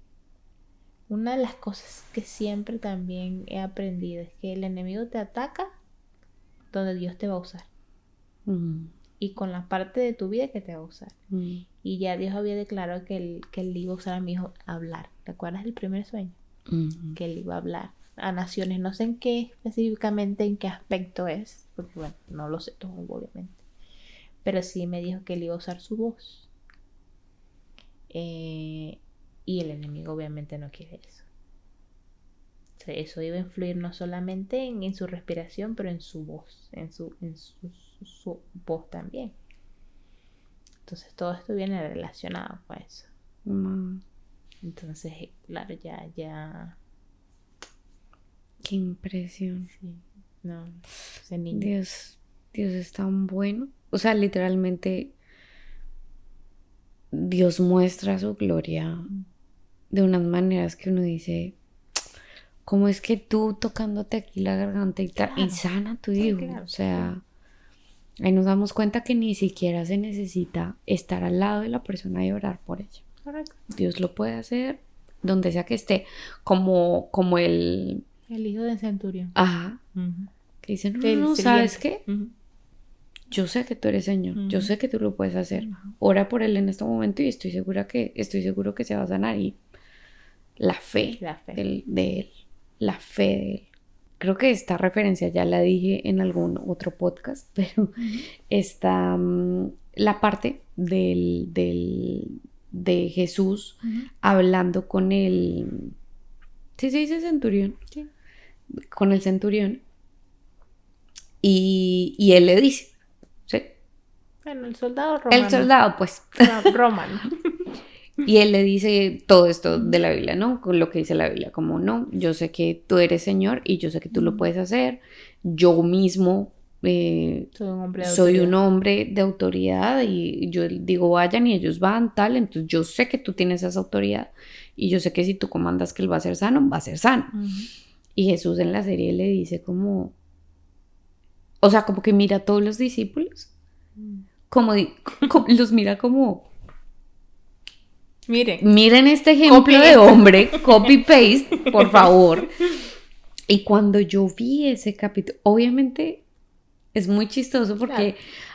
una de las cosas que siempre también he aprendido es que el enemigo te ataca donde Dios te va a usar. Y con la parte de tu vida que te va a usar. Y ya Dios había declarado que él iba a usar a mi hijo a hablar. ¿Te acuerdas del primer sueño? Que él iba a hablar a naciones. No sé en qué específicamente, en qué aspecto es. Porque bueno, no lo sé todo, obviamente. Pero sí me dijo que él iba a usar su voz. Y el enemigo obviamente no quiere eso. O sea, eso iba a influir no solamente en su respiración, pero en su voz. En su voz también. Entonces todo esto viene relacionado con eso. Entonces, claro, ya. Qué impresión. Sí. No, ese niño. Dios es tan bueno. O sea, literalmente Dios muestra su gloria de unas maneras que uno dice, ¿cómo es que tú tocándote aquí la garganta y sana a tu hijo? Claro, o sea, ahí nos damos cuenta que ni siquiera se necesita estar al lado de la persona y orar por ella. Correcto. Dios lo puede hacer donde sea que esté, como el hijo del centurión. Ajá. Que dice, no, ¿sabes qué? Yo sé que tú eres Señor, yo sé que tú lo puedes hacer. Ora por él en este momento y estoy seguro que se va a sanar. Y la fe de él, la fe de él. Creo que esta referencia ya la dije en algún otro podcast, pero está la parte de Jesús hablando con el, ¿sí se dice centurión? Sí. Con el centurión. Y él le dice, ¿sí? Bueno, el soldado romano. El soldado, pues. Romano. Y él le dice todo esto de la Biblia, ¿no? Con lo que dice la Biblia, como no, yo sé que tú eres Señor y yo sé que tú lo puedes hacer. Yo mismo soy un hombre de autoridad y yo digo vayan y ellos van, tal. Entonces yo sé que tú tienes esa autoridad y yo sé que si tú comandas que él va a ser sano, va a ser sano. Y Jesús en la serie le dice como, o sea, como que mira a todos los discípulos, como los mira como, Miren este ejemplo de hombre, copy-paste, por favor. Y cuando yo vi ese capítulo, obviamente es muy chistoso porque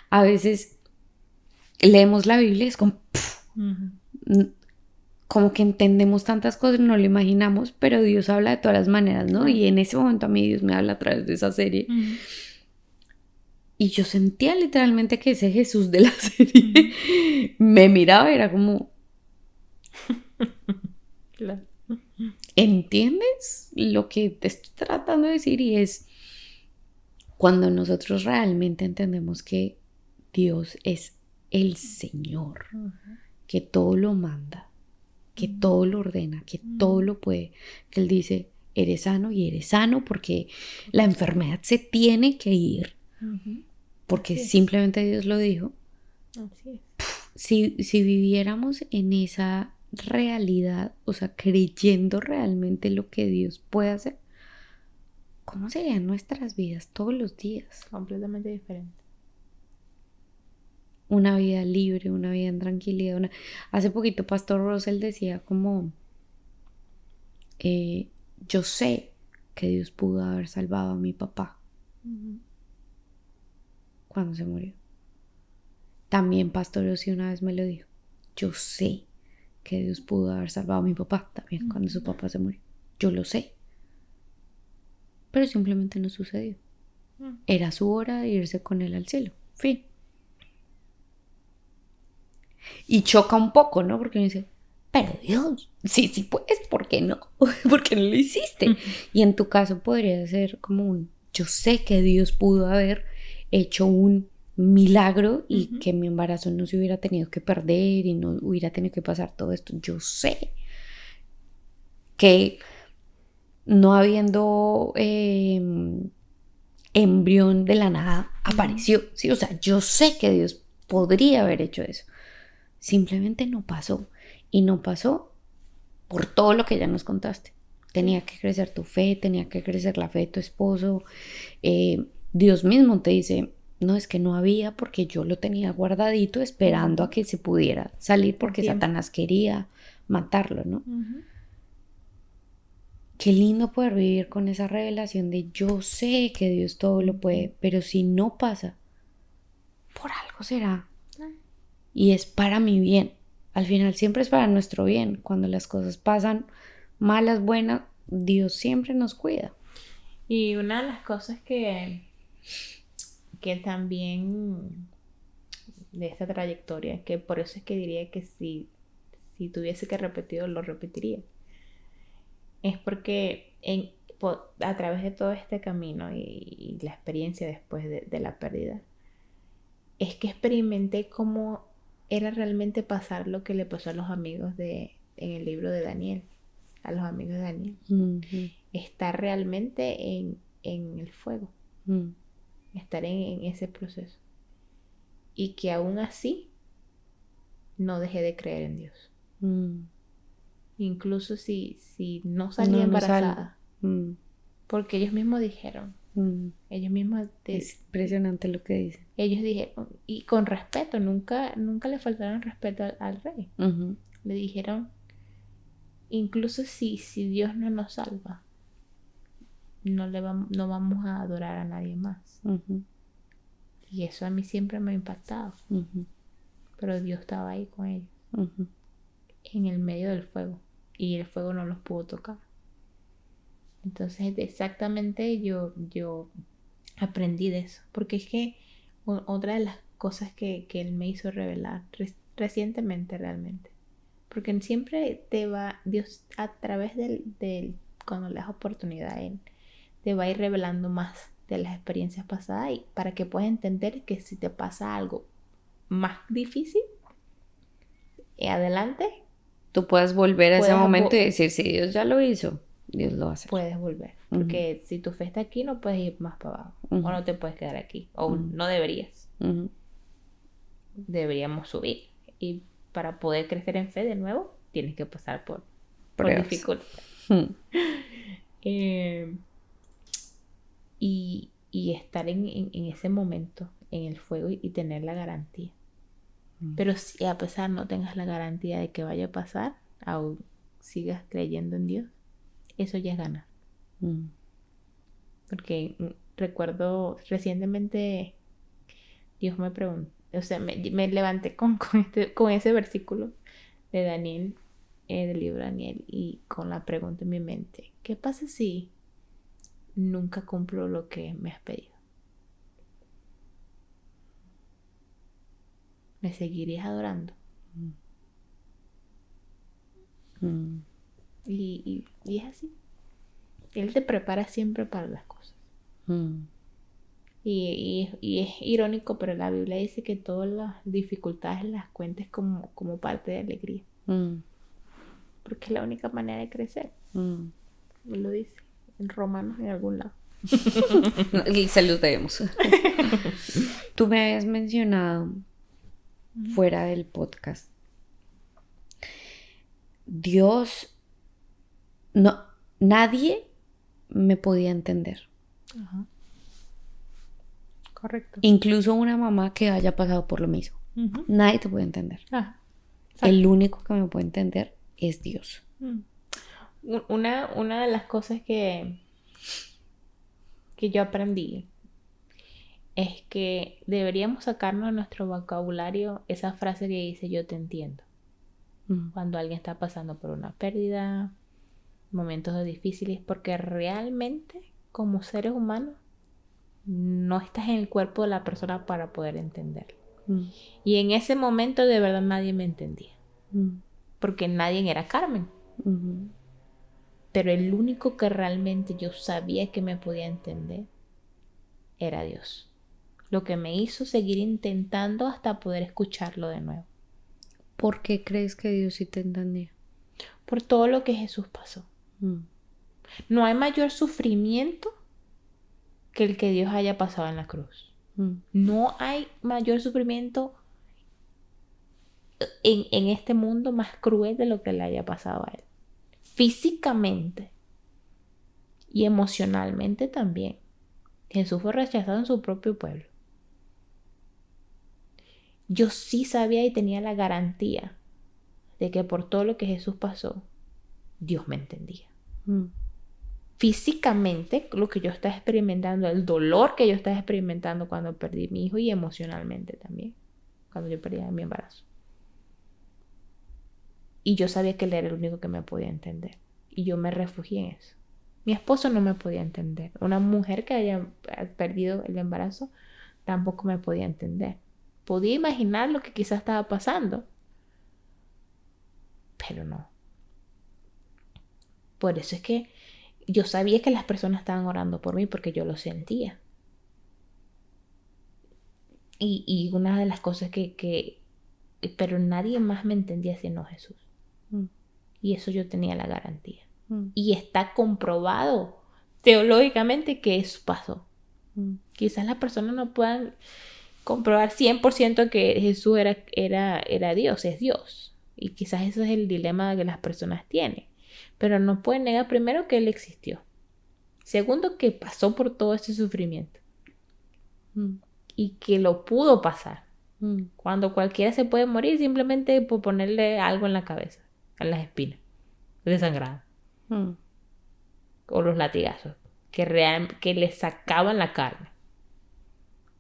a veces leemos la Biblia y es como, como que entendemos tantas cosas, no lo imaginamos, pero Dios habla de todas las maneras, ¿no? Y en ese momento a mí Dios me habla a través de esa serie. Y yo sentía literalmente que ese Jesús de la serie me miraba y era como... Claro. ¿Entiendes lo que te estoy tratando de decir? Y es cuando nosotros realmente entendemos que Dios es el Señor, que todo lo manda, que todo lo ordena, que todo lo puede, que Él dice, eres sano y eres sano porque la enfermedad se tiene que ir, porque simplemente Dios lo dijo. Así es. Si viviéramos en esa realidad, o sea, creyendo realmente lo que Dios puede hacer, ¿cómo serían nuestras vidas todos los días? Completamente diferente. Una vida libre, una vida en tranquilidad. Hace poquito Pastor Russell decía como, yo sé que Dios pudo haber salvado a mi papá cuando se murió. También Pastor Ozzy una vez me lo dijo, yo sé que Dios pudo haber salvado a mi papá también cuando su papá se murió. Yo lo sé. Pero simplemente no sucedió. Era su hora de irse con él al cielo. Fin. Y choca un poco, ¿no? Porque uno dice, pero Dios, sí puedes, ¿por qué no? ¿Por qué no lo hiciste? Y en tu caso podría ser como yo sé que Dios pudo haber hecho un milagro y que mi embarazo no se hubiera tenido que perder y no hubiera tenido que pasar todo esto. Yo sé que no habiendo embrión de la nada apareció, ¿sí? O sea, yo sé que Dios podría haber hecho eso. Simplemente no pasó. Y no pasó por todo lo que ya nos contaste. Tenía que crecer tu fe, tenía que crecer la fe de tu esposo. Dios mismo te dice, no, es que no había porque yo lo tenía guardadito esperando a que se pudiera salir porque Satanás quería matarlo, ¿no? Qué lindo poder vivir con esa revelación de yo sé que Dios todo lo puede, pero si no pasa, por algo será. Y es para mi bien. Al final siempre es para nuestro bien. Cuando las cosas pasan malas, buenas, Dios siempre nos cuida. Y una de las cosas que también de esta trayectoria, que por eso es que diría que si tuviese que repetirlo, lo repetiría. Es porque a través de todo este camino y la experiencia después de la pérdida, es que experimenté cómo era realmente pasar lo que le pasó a los amigos en el libro de Daniel, a los amigos de Daniel. Estar realmente en el fuego, estar en ese proceso. Y que aún así no dejé de creer en Dios. Incluso si no salía embarazada. Porque ellos mismos dijeron. Ellos mismos... Es impresionante lo que dicen. Ellos dijeron, y con respeto, nunca le faltaron respeto al rey. Le dijeron, incluso si Dios no nos salva, no vamos a adorar a nadie más. Y eso a mí siempre me ha impactado. Pero Dios estaba ahí con ellos. En el medio del fuego. Y el fuego no los pudo tocar. Entonces exactamente yo aprendí de eso. Porque es que otra de las cosas que Él me hizo revelar recientemente realmente. Porque siempre Dios a través del cuando le das oportunidad a Él, te va a ir revelando más de las experiencias pasadas y para que puedas entender que si te pasa algo más difícil, adelante, tú puedes volver a ese momento y decir, si Dios ya lo hizo, Dios lo va a hacer. Puedes volver. Porque si tu fe está aquí, no puedes ir más para abajo. O no te puedes quedar aquí. O no deberías. Deberíamos subir. Y para poder crecer en fe de nuevo, tienes que pasar por dificultad. Y estar en ese momento, en el fuego y tener la garantía Pero si a pesar no tengas la garantía de que vaya a pasar, aún sigas creyendo en Dios, eso ya es ganar. Porque recuerdo recientemente Dios me preguntó, o sea, me levanté con ese versículo de Daniel, del libro de Daniel, y con la pregunta en mi mente: ¿qué pasa si nunca cumplo lo que me has pedido? ¿Me seguirías adorando? Y es así. Él te prepara siempre para las cosas. Y es irónico, pero la Biblia dice que todas las dificultades las cuentes como parte de alegría. Porque es la única manera de crecer. Lo dice en Romanos, en algún lado. Y saludemos. Tú me habías mencionado fuera del podcast, Dios, no, nadie me podía entender. Ajá. Correcto. Incluso una mamá que haya pasado por lo mismo. Nadie te puede entender. El único que me puede entender es Dios. Una de las cosas que yo aprendí es que deberíamos sacarnos de nuestro vocabulario esa frase que dice yo te entiendo. Cuando alguien está pasando por una pérdida, momentos difíciles, porque realmente como seres humanos no estás en el cuerpo de la persona para poder entenderlo. Y en ese momento de verdad nadie me entendía. Porque nadie era Carmen. Pero el único que realmente yo sabía que me podía entender era Dios. Lo que me hizo seguir intentando hasta poder escucharlo de nuevo. ¿Por qué crees que Dios sí te entendía? Por todo lo que Jesús pasó. No hay mayor sufrimiento que el que Dios haya pasado en la cruz. No hay mayor sufrimiento en este mundo más cruel de lo que le haya pasado a él. Físicamente y emocionalmente también. Jesús fue rechazado en su propio pueblo. Yo sí sabía y tenía la garantía de que por todo lo que Jesús pasó, Dios me entendía. Físicamente, lo que yo estaba experimentando, el dolor que yo estaba experimentando cuando perdí a mi hijo, y emocionalmente también, cuando yo perdí mi embarazo. Y yo sabía que él era el único que me podía entender. Y yo me refugié en eso. Mi esposo no me podía entender. Una mujer que haya perdido el embarazo tampoco me podía entender. Podía imaginar lo que quizás estaba pasando, pero no. Por eso es que yo sabía que las personas estaban orando por mí, porque yo lo sentía. Y una de las cosas pero nadie más me entendía sino Jesús. Y eso yo tenía la garantía. Y está comprobado teológicamente que eso pasó. Quizás las personas no puedan comprobar 100% que Jesús era Dios, es Dios. Y quizás ese es el dilema que las personas tienen. Pero no pueden negar, primero, que Él existió. Segundo, que pasó por todo ese sufrimiento. Y que lo pudo pasar. Cuando cualquiera se puede morir simplemente por ponerle algo en la cabeza, en las espinas, desangrado. O los latigazos que le sacaban la carne.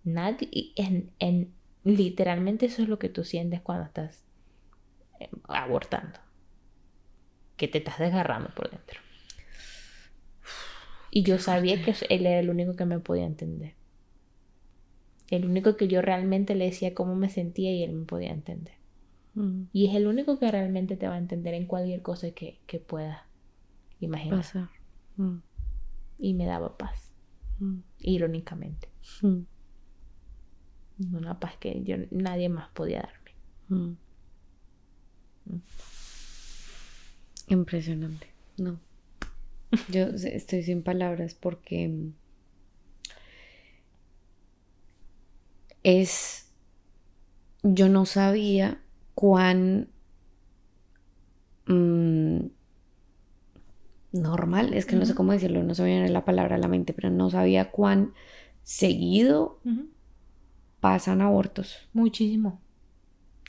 Nadie, literalmente eso es lo que tú sientes cuando estás abortando, que te estás desgarrando por dentro. Y yo sabía que él era el único que me podía entender, el único que yo realmente le decía cómo me sentía y él me podía entender. Y es el único que realmente te va a entender en cualquier cosa que puedas imaginar. Pasar. Y me daba paz, irónicamente. Una paz que nadie más podía darme. Impresionante. No. Yo estoy sin palabras porque yo no sabía cuán normal, es que no sé cómo decirlo, no se me viene la palabra a la mente, pero no sabía cuán seguido pasan abortos. Muchísimo.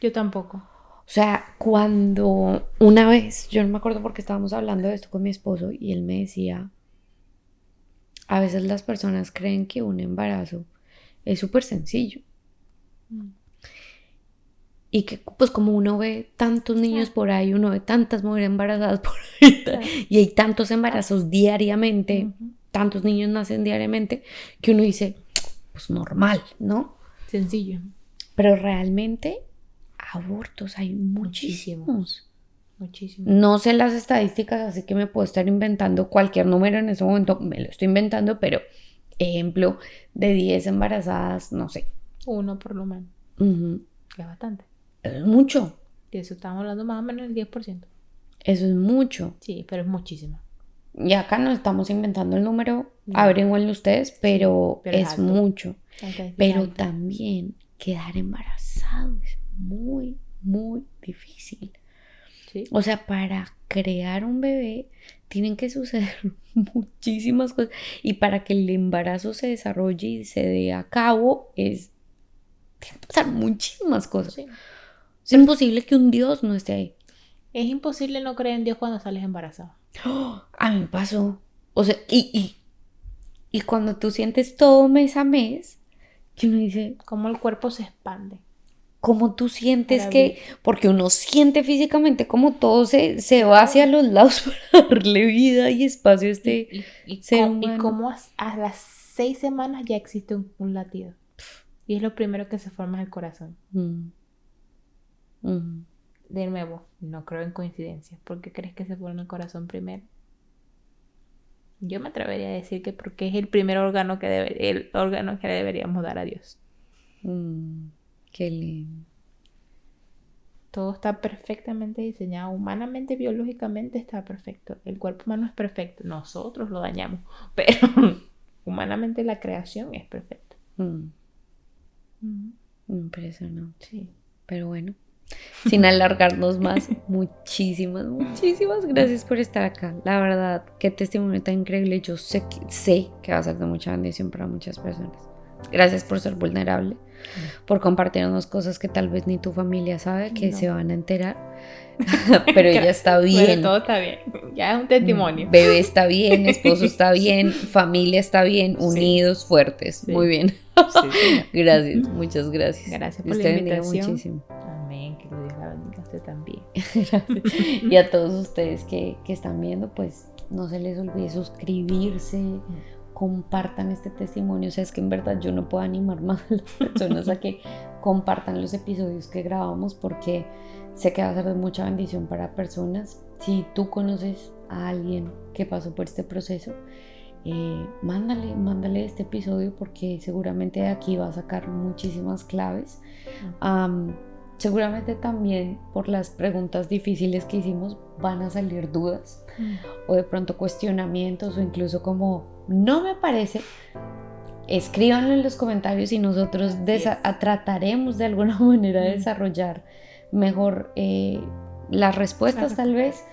Yo tampoco. O sea, cuando una vez, yo no me acuerdo porque estábamos hablando de esto con mi esposo y él me decía, a veces las personas creen que un embarazo es súper sencillo. Y que pues como uno ve tantos niños por ahí, uno ve tantas mujeres embarazadas por ahí, y hay tantos embarazos diariamente, tantos niños nacen diariamente, que uno dice, pues normal, ¿no? Sencillo. Pero realmente abortos hay muchísimos. Muchísimos. No sé las estadísticas, así que me puedo estar inventando cualquier número en ese momento, me lo estoy inventando, pero ejemplo, de 10 embarazadas, no sé. 1 por lo menos. Que es bastante. Es mucho. De eso estamos hablando más o menos del 10%. Eso es mucho. Sí, pero es muchísimo. Y acá no estamos inventando el número, averigüenlo ustedes, pero es mucho. Pero también quedar embarazado es muy, muy difícil. ¿Sí? O sea, para crear un bebé tienen que suceder muchísimas cosas. Y para que el embarazo se desarrolle y se dé a cabo, tienen que pasar muchísimas cosas. Sí. Es imposible que un Dios no esté ahí. Es imposible no creer en Dios cuando sales embarazada. A mí me pasó. O sea, y cuando tú sientes todo mes a mes, que uno dice, cómo el cuerpo se expande. Cómo tú sientes que, porque uno siente físicamente como todo se va hacia los lados para darle vida y espacio a este ser humano. Y cómo a las 6 semanas ya existe un latido. Y es lo primero que se forma en el corazón. De nuevo, no creo en coincidencias. ¿Por qué crees que se forma el corazón primero? Yo me atrevería a decir que porque es el primer órgano que deberíamos dar a Dios. Qué lindo. Todo está perfectamente diseñado. Humanamente, biológicamente está perfecto. El cuerpo humano es perfecto. Nosotros lo dañamos. Pero humanamente la creación es perfecta. Impresionante. Sí. Pero bueno, sin alargarnos más, muchísimas gracias por estar acá. La verdad, qué testimonio tan increíble. Yo sé que va a ser de mucha bendición para muchas personas. Gracias por ser vulnerable, por compartirnos cosas que tal vez ni tu familia sabe, que se van a enterar. Pero ella está bien. Pero todo está bien. Ya es un testimonio. Bebé está bien, esposo está bien, familia está bien, unidos, fuertes. Sí. Muy bien. Sí. Gracias, muchas gracias. Gracias por la invitación. Muchísimo. Amén, que Dios la bendiga a usted también. Gracias. Y a todos ustedes que están viendo, pues no se les olvide suscribirse, compartan este testimonio. O sea, es que en verdad yo no puedo animar más a las personas a que compartan los episodios que grabamos, porque sé que va a ser de mucha bendición para personas. Si tú conoces a alguien que pasó por este proceso, mándale este episodio, porque seguramente de aquí va a sacar muchísimas claves. Seguramente también por las preguntas difíciles que hicimos van a salir dudas o de pronto cuestionamientos, o incluso como no me parece. Escríbanlo en los comentarios y nosotros trataremos de alguna manera de desarrollar mejor las respuestas. Tal vez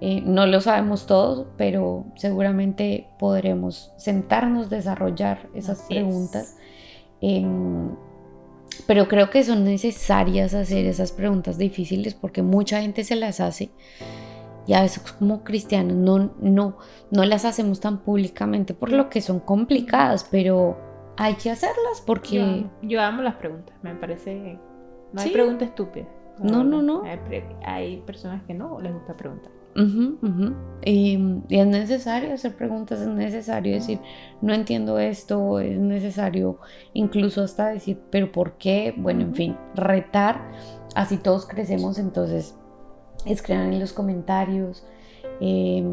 no lo sabemos todo, pero seguramente podremos sentarnos, desarrollar esas preguntas. Pero creo que son necesarias hacer esas preguntas difíciles, porque mucha gente se las hace y a veces como cristianos no las hacemos tan públicamente por lo que son complicadas, pero hay que hacerlas porque... Yo amo las preguntas, me parece... No hay pregunta estúpida. No. Hay personas que no les gusta preguntar. Y es necesario hacer preguntas, es necesario decir, no entiendo esto, es necesario incluso hasta decir, pero ¿por qué? Bueno, en fin, retar, así todos crecemos. Entonces escriban en los comentarios y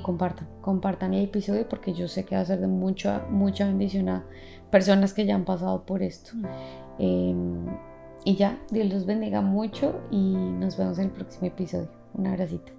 compartan el episodio, porque yo sé que va a ser de mucha bendición a personas que ya han pasado por esto. Y ya, Dios los bendiga mucho y nos vemos en el próximo episodio. Un abracito.